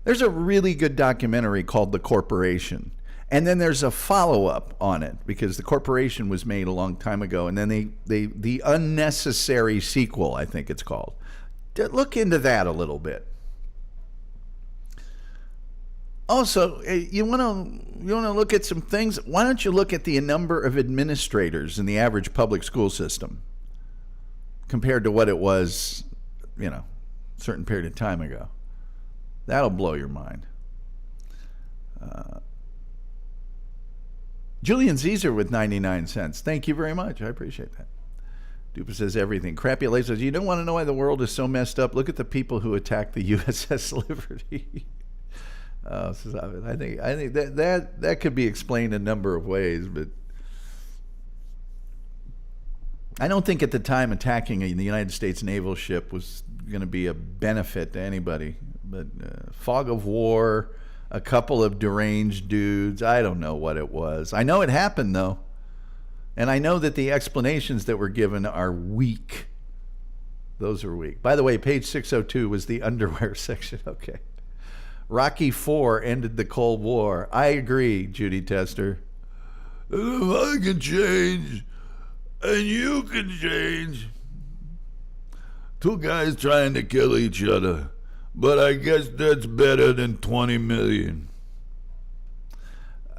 There's a really good documentary called The Corporation. And then there's a follow-up on it because The Corporation was made a long time ago. And then the Unnecessary Sequel, I think it's called. Look into that a little bit. Also, you want to look at some things? Why don't you look at the number of administrators in the average public school system compared to what it was, a certain period of time ago? That'll blow your mind. Julian Caesar with 99 cents. Thank you very much. I appreciate that. Dupa says everything. Crappy Lay says, you don't want to know why the world is so messed up? Look at the people who attacked the USS Liberty. I think that could be explained a number of ways, but I don't think at the time attacking the United States naval ship was going to be a benefit to anybody. But fog of war, a couple of deranged dudes, I don't know what it was. I know it happened, though. And I know that the explanations that were given are weak. Those are weak. By the way, page 602 was the underwear section. Okay. Rocky IV ended the Cold War. I agree, Judy Tester. If I can change, and you can change. Two guys trying to kill each other. But I guess that's better than 20 million.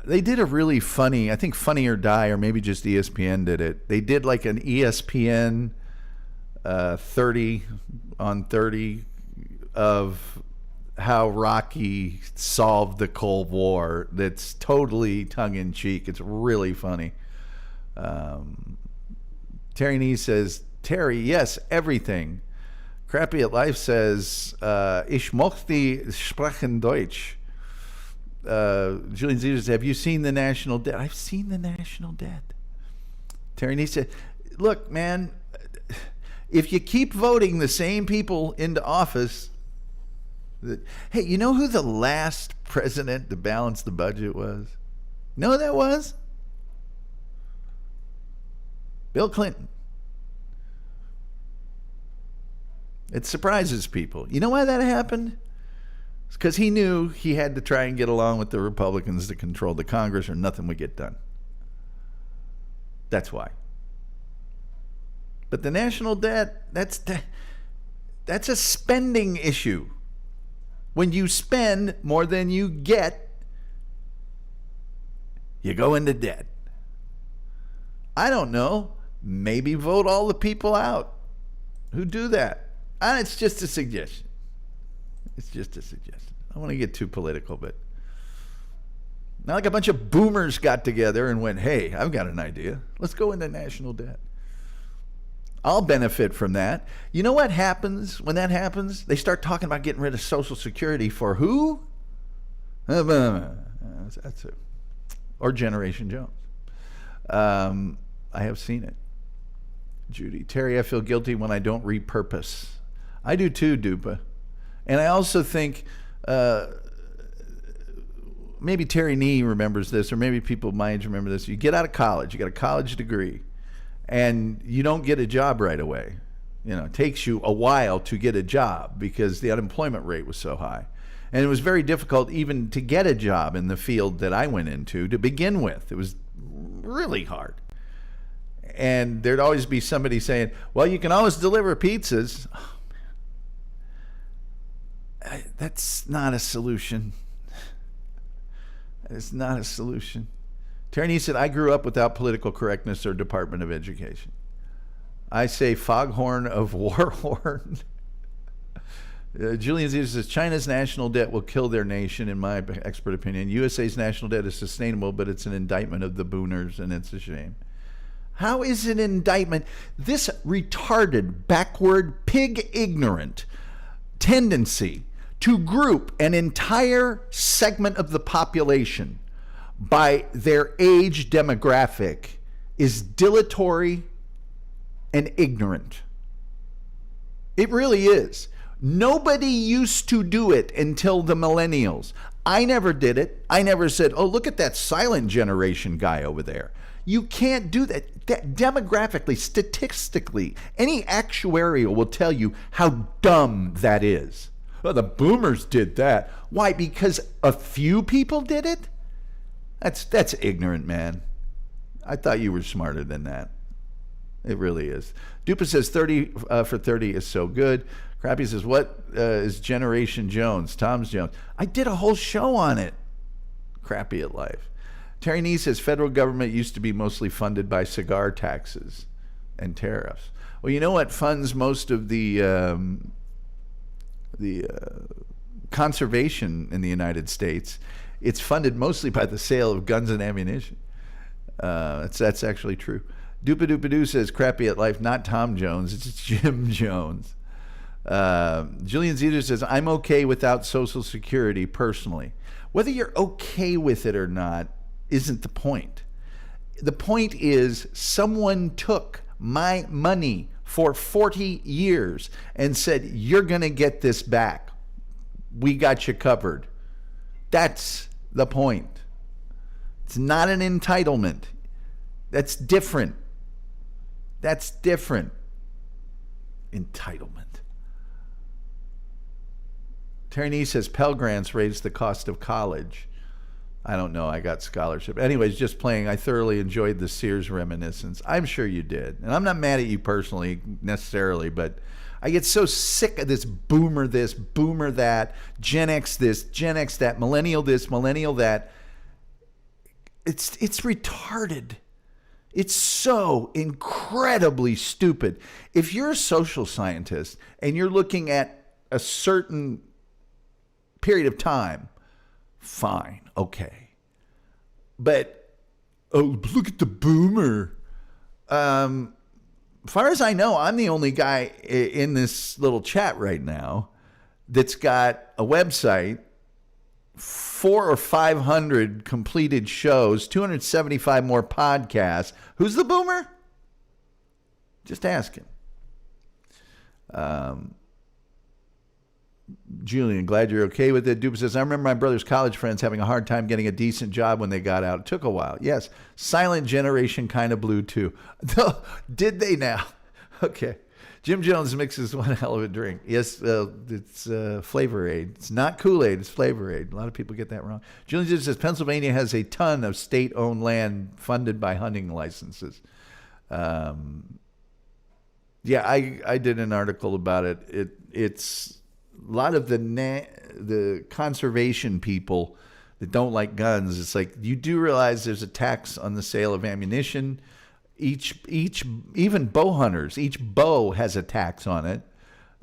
They did a really funny, I think Funny or Die, or maybe just ESPN did it. They did like an ESPN 30 on 30 of how Rocky solved the Cold War. That's totally tongue-in-cheek. It's really funny. Terry Nee says, Terry, yes, everything. Crappy at Life says, ich möchte sprechen Deutsch. Julian Zeta says, have you seen The National Debt? I've seen The National Debt. Terry Nee said, look, man, if you keep voting the same people into office, hey, you know who the last president to balance the budget was? You know who that was? Bill Clinton. It surprises people. You know why that happened? It's because he knew he had to try and get along with the Republicans to control the Congress or nothing would get done. That's why. But the national debt, that's a spending issue. When you spend more than you get, you go into debt. I don't know. Maybe vote all the people out who do that. And it's just a suggestion. It's just a suggestion. I don't want to get too political, but not like a bunch of boomers got together and went, hey, I've got an idea. Let's go into national debt. I'll benefit from that. You know what happens when that happens? They start talking about getting rid of Social Security for who? That's it. Or Generation Jones. I have seen it. Judy. Terry, I feel guilty when I don't repurpose. I do too, Dupa. And I also think maybe Terry Nee remembers this, or maybe people my age remember this. You get out of college, you got a college degree, and you don't get a job right away. You know, it takes you a while to get a job because the unemployment rate was so high. And it was very difficult even to get a job in the field that I went into to begin with. It was really hard. And there'd always be somebody saying, well, you can always deliver pizzas. Oh, man. That's not a solution. It's not a solution. Terry said, I grew up without political correctness or Department of Education. I say foghorn of Warhorn. Julian Zeta says, China's national debt will kill their nation, in my expert opinion. USA's national debt is sustainable, but it's an indictment of the booners, and it's a shame. How is it an indictment? This retarded, backward, pig-ignorant tendency to group an entire segment of the population by their age demographic is dilatory and ignorant. It really is. Nobody used to do it until the millennials. I never did it. I never said, oh, look at that silent generation guy over there. You can't do that. Demographically, statistically, any actuarial will tell you how dumb that is. Well, the boomers did that. Why? Because a few people did it? That's ignorant, man. I thought you were smarter than that. It really is. Dupa says 30 for 30 is so good. Crappy says, what is Generation Jones? Tom's Jones. I did a whole show on it. Crappy at Life. Terry Nee says federal government used to be mostly funded by cigar taxes and tariffs. Well, you know what funds most of the conservation in the United States? It's funded mostly by the sale of guns and ammunition. That's actually true. Doopadoo says Crappy at Life, not Tom Jones, it's Jim Jones. Julian Zeta says, I'm okay without Social Security personally. Whether you're okay with it or not isn't the point. The point is someone took my money for 40 years and said, you're going to get this back. We got you covered. That's the point. It's not an entitlement. That's different. That's different. Entitlement. Terry Nee says Pell Grants raised the cost of college. I don't know. I got scholarship. Anyways, just playing. I thoroughly enjoyed the Sears reminiscence. I'm sure you did. And I'm not mad at you personally necessarily, but I get so sick of this, boomer that, Gen X this, Gen X that, millennial this, millennial that. It's retarded. It's so incredibly stupid. If you're a social scientist and you're looking at a certain period of time, fine, okay. But, oh, look at the boomer. As far as I know, I'm the only guy in this little chat right now that's got a website, 400 or 500 completed shows, 275 more podcasts. Who's the boomer? Just asking. Julian, glad you're okay with it. Dupe says, I remember my brother's college friends having a hard time getting a decent job when they got out. It took a while. Yes. Silent generation kind of blew too. Did they now? Okay. Jim Jones mixes one hell of a drink. Yes, it's Flavor Aid. It's not Kool-Aid. It's Flavor Aid. A lot of people get that wrong. Julian says Pennsylvania has a ton of state-owned land funded by hunting licenses. Yeah, I did an article about it. It's a lot of the conservation people that don't like guns. It's like, you do realize there's a tax on the sale of ammunition. Each even bow hunters, each bow has a tax on it,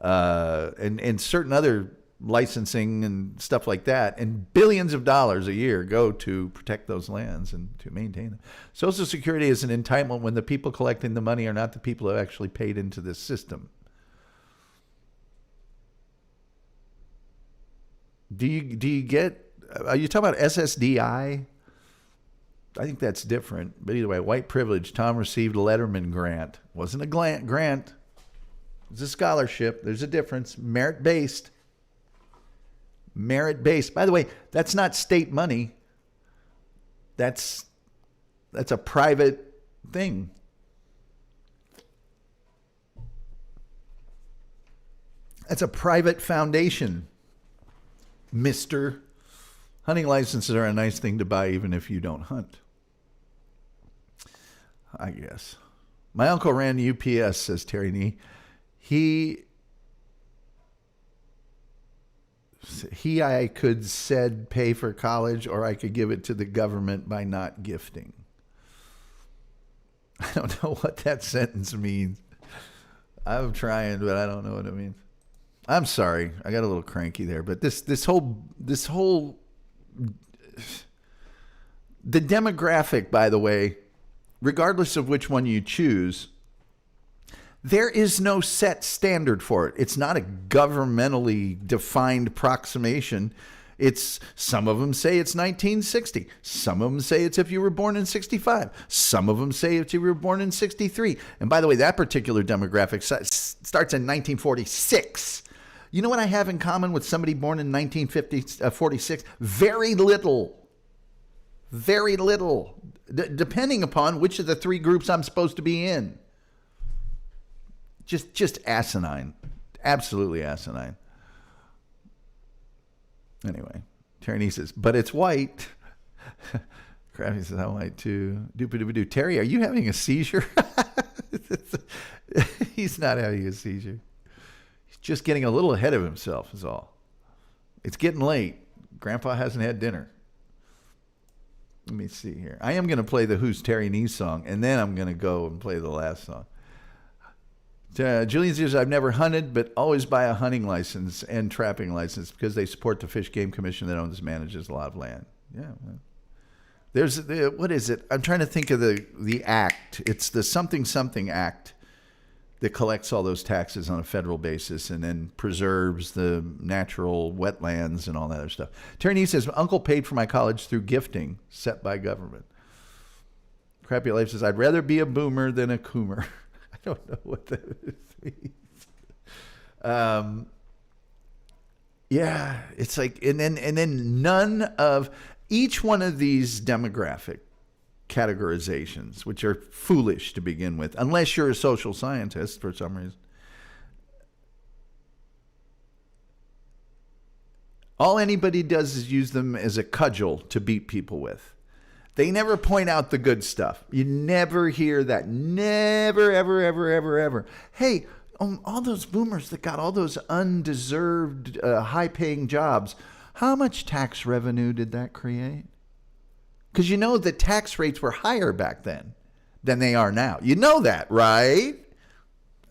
and certain other licensing and stuff like that. And billions of dollars a year go to protect those lands and to maintain them. Social Security is an entitlement when the people collecting the money are not the people who have actually paid into this system. Do you get? Are you talking about SSDI? I think that's different. But either way, white privilege. Tom received a Letterman grant. Wasn't a grant. It was a scholarship. There's a difference. Merit-based. Merit-based. By the way, that's not state money. That's a private thing. That's a private foundation. Mister. Hunting licenses are a nice thing to buy even if you don't hunt, I guess. My uncle ran UPS, says Terry Nee. I could said pay for college, or I could give it to the government by not gifting. I don't know what that sentence means. I'm trying, but I don't know what it means. I'm sorry. I got a little cranky there, but this whole the demographic, by the way, regardless of which one you choose, there is no set standard for it. It's not a governmentally defined approximation. It's, some of them say it's 1960. Some of them say it's if you were born in 65. Some of them say if you were born in 63. And by the way, that particular demographic starts in 1946. You know what I have in common with somebody born in 1946? Very little. Very little. Depending upon which of the three groups I'm supposed to be in. Just asinine. Absolutely asinine. Anyway, Terry says, but it's white. Crafty says, I'm white too. Doop-a-doop-a-doo. Terry, are you having a seizure? He's not having a seizure. He's just getting a little ahead of himself is all. It's getting late. Grandpa hasn't had dinner. Let me see here. I am going to play the Who's Terry Nee song, and then I'm going to go and play the last song. Julian says, I've never hunted, but always buy a hunting license and trapping license because they support the Fish Game Commission that owns and manages a lot of land. Yeah. There's, what is it? I'm trying to think of the act. It's the something act that collects all those taxes on a federal basis and then preserves the natural wetlands and all that other stuff. Terry Nee says, Uncle paid for my college through gifting set by government. Crappy Life says, I'd rather be a boomer than a coomer. I don't know what that means. Yeah, it's like, and then none of each one of these demographic categorizations, which are foolish to begin with, unless you're a social scientist for some reason. All anybody does is use them as a cudgel to beat people with. They never point out the good stuff. You never hear that. Never, ever, ever, ever, ever. Hey, all those boomers that got all those undeserved, high-paying jobs, how much tax revenue did that create? Because you know the tax rates were higher back then than they are now. You know that, right?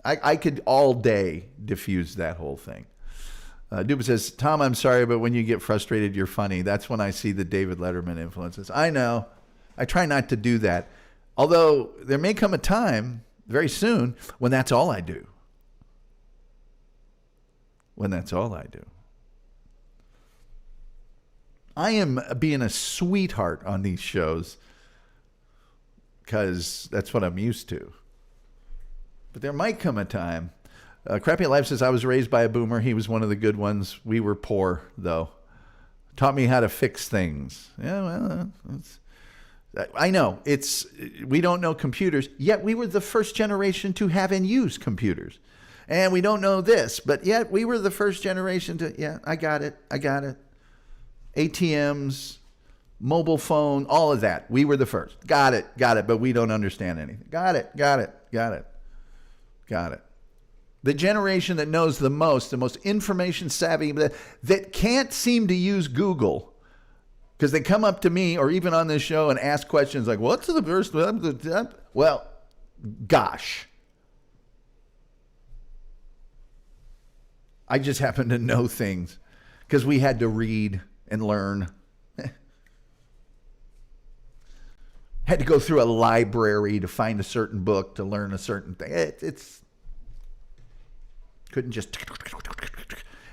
I could all day diffuse that whole thing. Duba says, Tom, I'm sorry, but when you get frustrated, you're funny. That's when I see the David Letterman influences. I know. I try not to do that. Although there may come a time very soon when that's all I do. When that's all I do. I am being a sweetheart on these shows because that's what I'm used to. But there might come a time. Crappy Life says, I was raised by a boomer. He was one of the good ones. We were poor, though. Taught me how to fix things. Yeah, well, I know. We don't know computers, yet we were the first generation to have and use computers. And we don't know this, but yet we were the first generation to, yeah, I got it. ATMs, mobile phone, all of that. We were the first. Got it, but we don't understand anything. Got it. The generation that knows the most information savvy, that can't seem to use Google because they come up to me or even on this show and ask questions like, what's the first? Well, gosh. I just happen to know things because we had to read and learn. Had to go through a library to find a certain book to learn a certain thing. It's couldn't just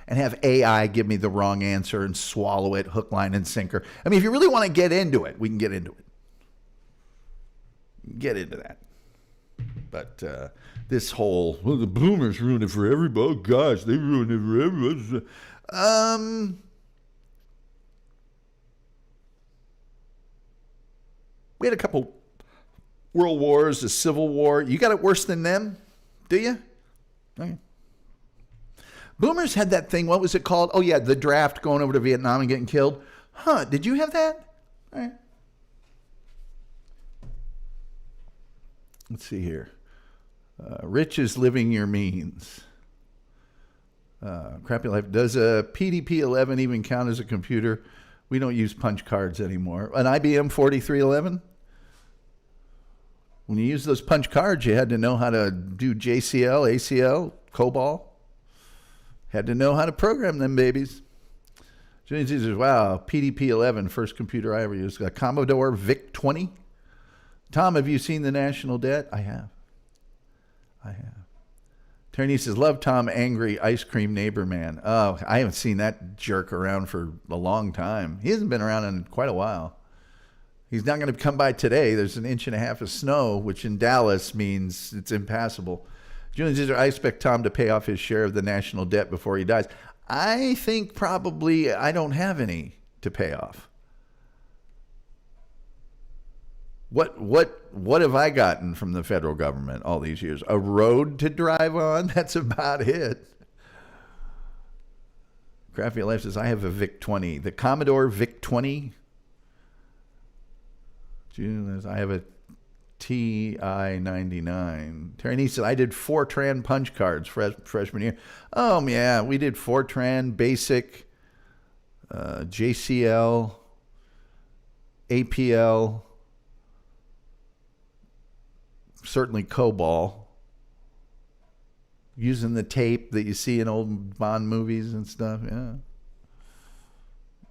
and have AI give me the wrong answer and swallow it hook, line, and sinker. I mean, if you really want to get into it, we can get into it. Get into that. But this whole, well, the boomers ruined it for everybody. Oh, gosh, they ruined it for everybody. We had a couple world wars, a civil war. You got it worse than them, do you? Okay. Boomers had that thing. What was it called? Oh, yeah, the draft, going over to Vietnam and getting killed. Huh, did you have that? All right. Let's see here. Rich is living your means. Crappy Life. Does a PDP-11 even count as a computer? We don't use punch cards anymore. An IBM 4311? When you use those punch cards, you had to know how to do JCL, ACL, COBOL. Had to know how to program them babies. Jimmy says, wow, PDP-11, first computer I ever used. A Commodore VIC-20. Tom, have you seen The National Debt? I have. Tony says, love Tom, angry ice cream neighbor man. Oh, I haven't seen that jerk around for a long time. He hasn't been around in quite a while. He's not going to come by today. There's 1.5 inches of snow, which in Dallas means it's impassable. Julian says, I expect Tom to pay off his share of the national debt before he dies. I think probably I don't have any to pay off. What have I gotten from the federal government all these years? A road to drive on? That's about it. Crafty Life says, I have a VIC-20. The Commodore VIC-20. I have a TI-99. Terry said, I did Fortran punch cards freshman year. Oh, yeah, we did Fortran, BASIC, JCL, APL, certainly COBOL, using the tape that you see in old Bond movies and stuff, yeah.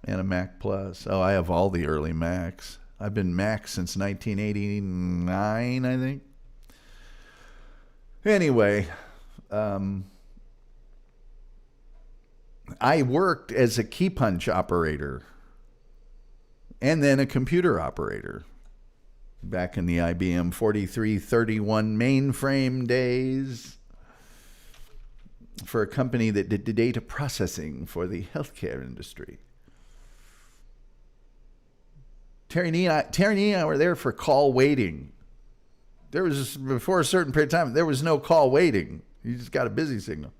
And a Mac Plus. Oh, I have all the early Macs. I've been Mac since 1989, I think. Anyway, I worked as a key punch operator and then a computer operator back in the IBM 4331 mainframe days for a company that did data processing for the healthcare industry. Terry and I were there for call waiting. There was, before a certain period of time, there was no call waiting. You just got a busy signal.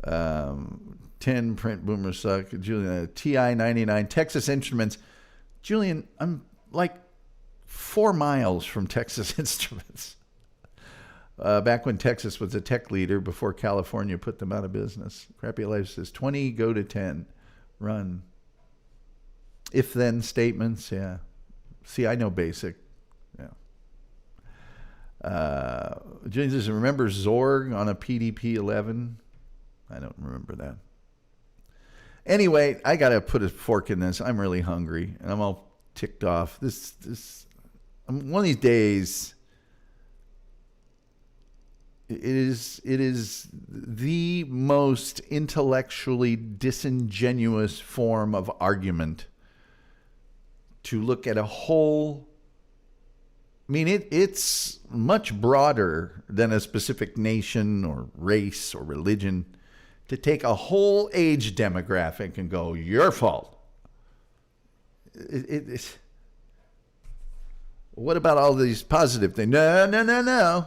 10 print boomers suck. Julian, TI 99, Texas Instruments. Julian, I'm like 4 miles from Texas Instruments. Back when Texas was a tech leader before California put them out of business. Crappy Life says 20, go to 10. Run. If then statements, yeah. See, I know basic. Yeah. Julian says, remember Zorg on a PDP 11? I don't remember that. Anyway, I got to put a fork in this. I'm really hungry, and I'm all ticked off. One of these days, it is the most intellectually disingenuous form of argument to look at a whole. I mean, it's much broader than a specific nation or race or religion. To take a whole age demographic and go, your fault. What about all these positive things? No.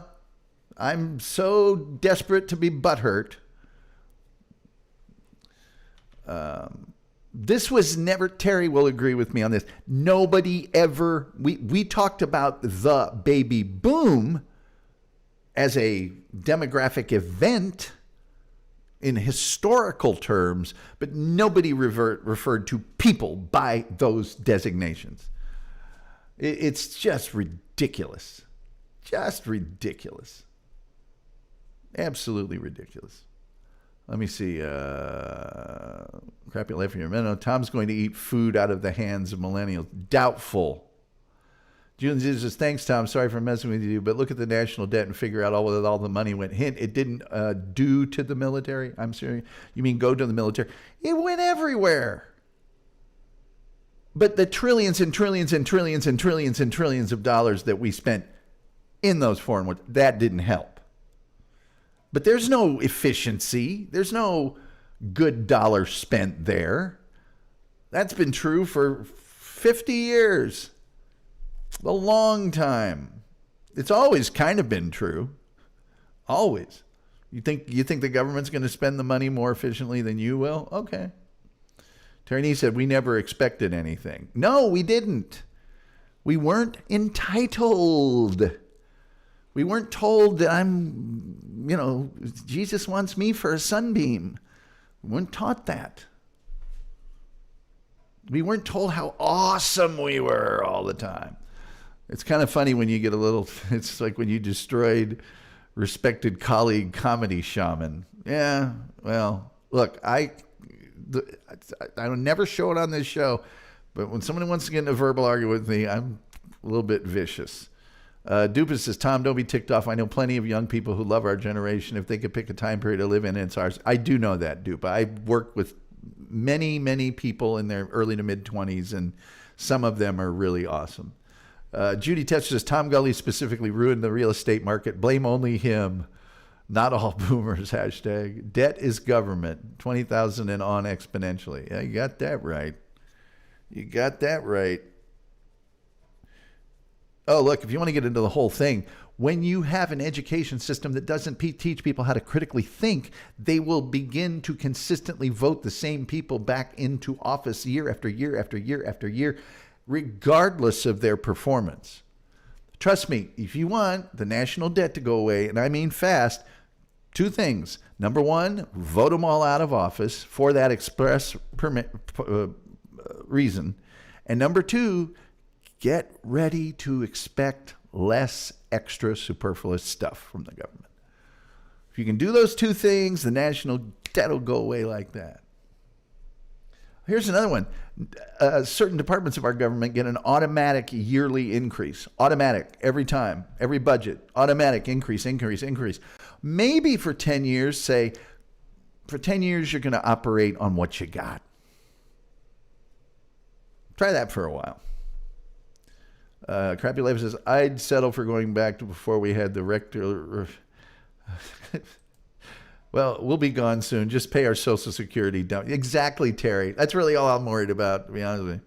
I'm so desperate to be butthurt. This was never, Terry will agree with me on this. Nobody ever, we talked about the baby boom as a demographic event in historical terms, but nobody referred to people by those designations. It's just ridiculous. Just ridiculous. Absolutely ridiculous. Let me see. Crappy life for your minute. Tom's going to eat food out of the hands of millennials. Doubtful. Julian says, thanks, Tom. Sorry for messing with you, but look at the national debt and figure out whether all the money went. Hint, it didn't do to the military. I'm serious. You mean go to the military? It went everywhere. But the trillions and trillions and trillions and trillions and trillions of dollars that we spent in those foreign wars, that didn't help. But there's no efficiency. There's no good dollar spent there. That's been true for 50 years. A long time. It's always kind of been true. Always. You think the government's going to spend the money more efficiently than you will? Okay. Terry said, we never expected anything. No, we didn't. We weren't entitled. We weren't told that Jesus wants me for a sunbeam. We weren't taught that. We weren't told how awesome we were all the time. It's kind of funny when you get it's like when you destroyed respected colleague Comedy Shaman. Yeah, well, look, I don't never show it on this show, but when somebody wants to get in a verbal argument with me, I'm a little bit vicious. Dupas says, Tom, don't be ticked off. I know plenty of young people who love our generation. If they could pick a time period to live in, it's ours. I do know that, Dupa. I work with many, many people in their early to mid-20s, and some of them are really awesome. Judy Tetch says, Tom Gulley specifically ruined the real estate market. Blame only him. Not all boomers. Hashtag. Debt is government. 20,000 and on exponentially. Yeah, you got that right. You got that right. Oh, look, if you want to get into the whole thing, when you have an education system that doesn't teach people how to critically think, they will begin to consistently vote the same people back into office year after year after year after year, regardless of their performance. Trust me, if you want the national debt to go away, and I mean fast, 2 things. Number 1, vote them all out of office for that express reason. And number 2, get ready to expect less extra superfluous stuff from the government. If you can do those 2 things, the national debt will go away like that. Here's another one. Certain departments of our government get an automatic yearly increase. Automatic, every time, every budget. Automatic increase. Maybe for 10 years, say, for 10 years, you're going to operate on what you got. Try that for a while. Crappy Life says, I'd settle for going back to before we had the rector. Well, we'll be gone soon. Just pay our Social Security down. Exactly, Terry. That's really all I'm worried about, to be honest with you.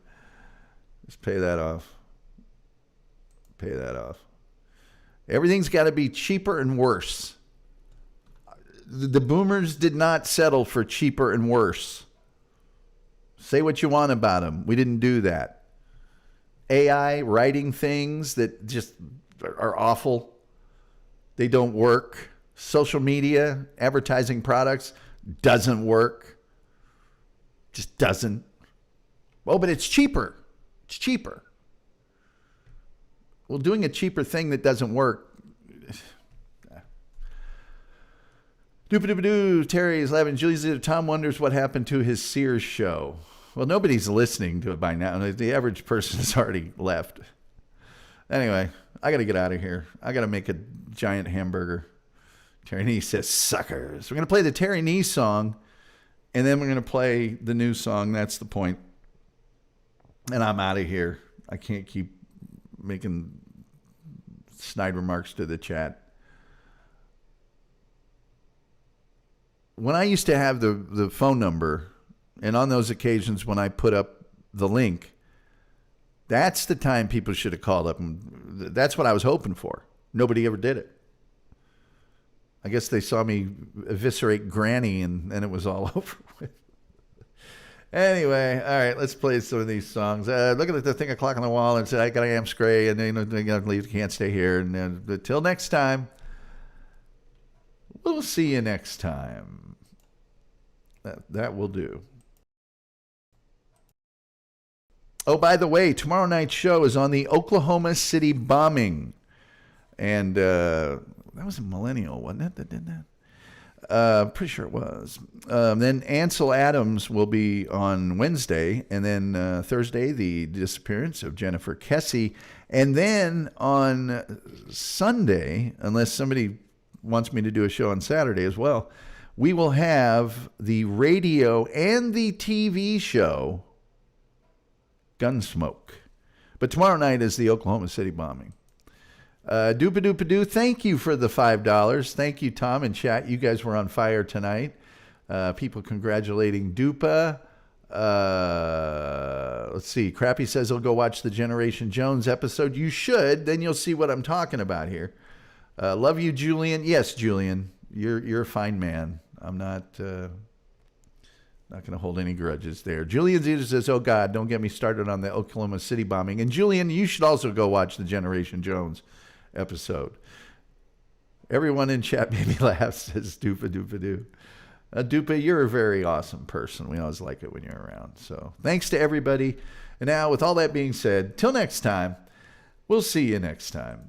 Just pay that off. Pay that off. Everything's got to be cheaper and worse. The boomers did not settle for cheaper and worse. Say what you want about them. We didn't do that. AI writing things that just are awful. They don't work. Social media, advertising products, doesn't work. Just doesn't. Oh, but it's cheaper. It's cheaper. Well, doing a cheaper thing that doesn't work. Doop-a-doop-a-doo, Terry's laughing. Julie's there. Tom wonders what happened to his Sears show. Well, nobody's listening to it by now. The average person has already left. Anyway, I got to get out of here. I got to make a giant hamburger. Terry Nee says, suckers. We're going to play the Terry Nee song, and then we're going to play the new song. That's the point. And I'm out of here. I can't keep making snide remarks to the chat. When I used to have the phone number, and on those occasions when I put up the link, that's the time people should have called up. And that's what I was hoping for. Nobody ever did it. I guess they saw me eviscerate Granny, and it was all over with. Anyway, all right, let's play some of these songs. Looking at the thing, a clock on the wall, and said, I got to am Scray, and they got to leave, can't stay here. And until next time, we'll see you next time. That will do. Oh, by the way, tomorrow night's show is on the Oklahoma City bombing. And that was a millennial, wasn't it, that did that? Pretty sure it was. Then Ansel Adams will be on Wednesday. And then Thursday, the disappearance of Jennifer Kessie. And then on Sunday, unless somebody wants me to do a show on Saturday as well, we will have the radio and the TV show Gunsmoke. But tomorrow night is the Oklahoma City bombing. Doopa-doopa-doo, thank you for the $5. Thank you, Tom and chat. You guys were on fire tonight. People congratulating Dupa. Let's see. Crappy says he'll go watch the Generation Jones episode. You should. Then you'll see what I'm talking about here. Love you, Julian. Yes, Julian. You're a fine man. I'm not going to hold any grudges there. Julian Zeta says, oh, God, don't get me started on the Oklahoma City bombing. And, Julian, you should also go watch the Generation Jones episode. Everyone in chat made me laugh, says Doopa-doopa-doo. Dupa, you're a very awesome person. We always like it when you're around. So thanks to everybody. And now, with all that being said, till next time, we'll see you next time.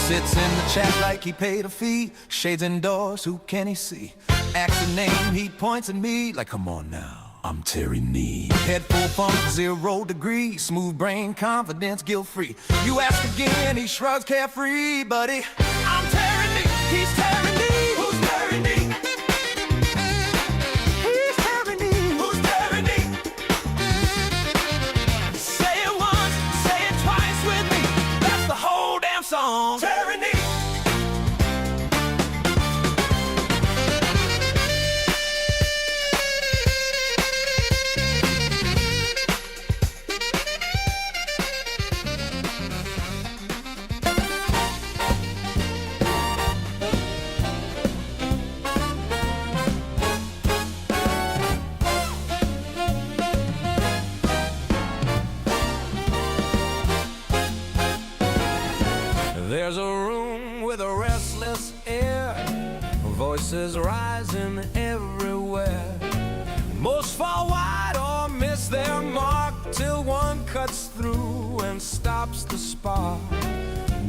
Sits in the chat like he paid a fee. Shades indoors, who can he see? Acts a name, he points at me like, come on now, I'm Terry Nee. Head full funk, 0 degree. Smooth brain, confidence, guilt-free. You ask again, he shrugs carefree. Buddy, I'm Terry Nee, he's Terry Nee. Who's Terry Nee? He's Terry Nee. Who's Terry Nee? Say it once, say it twice with me. That's the whole damn song. Terry Nee. There's a room with a restless air, voices rising everywhere. Most fall wide or miss their mark till one cuts through and stops the spark.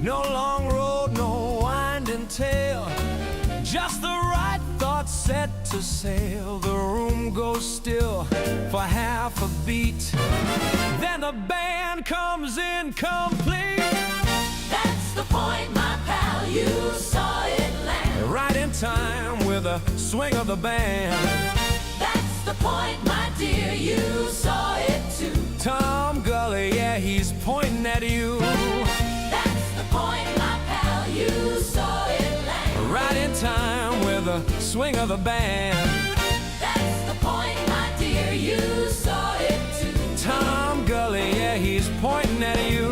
No long road, no winding tale, just the right thought set to sail. The room goes still for half a beat, then the band comes in complete. That's the point, my pal, you saw it land. Right in time with the swing of the band. That's the point. point, my dear, you saw it too. Tom Gulley, yeah, he's pointing at you. That's the point, my pal, you saw it land. Right in time with the swing of the band. That's the point, my dear, you saw it too. Tom Gulley, yeah, he's pointing at you.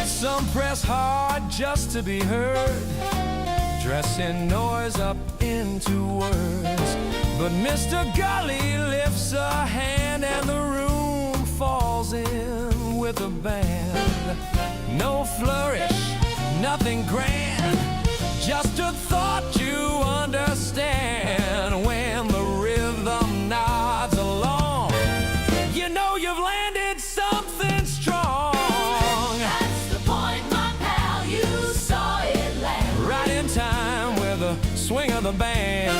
Some press hard just to be heard, dressing noise up into words. But Mr. Gulley lifts a hand and the room falls in with a band. No flourish, nothing grand, just a thought you understand. When the rhythm nods along, you know you've landed something strong. That's the point, my pal, you saw it land. Right in time with the swing of the band.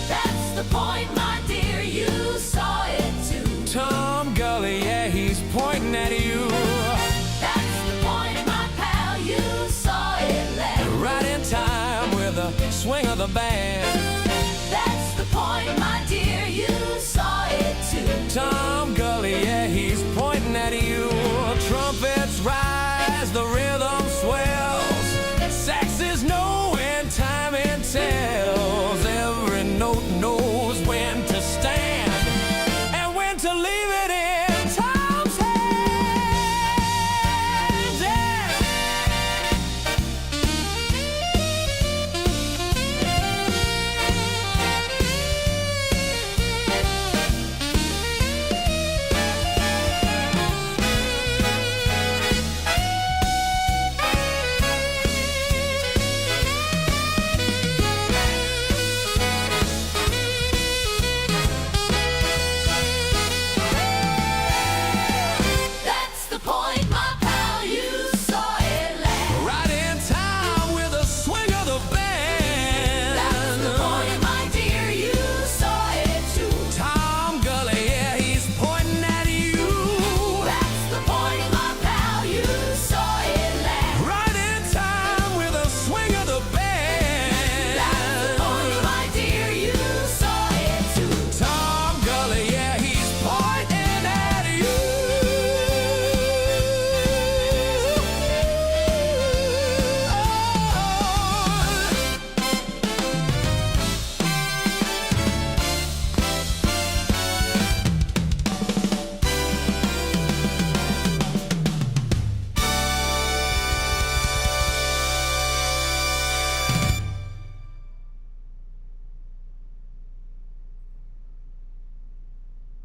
That's the point, my dear, you saw it too. Tom Gulley, yeah, he's pointing at you. That's the point, my pal, you saw it land. Right in time with the swing of the band. That's the point, my dear, you saw it too. Tom Gulley, yeah, he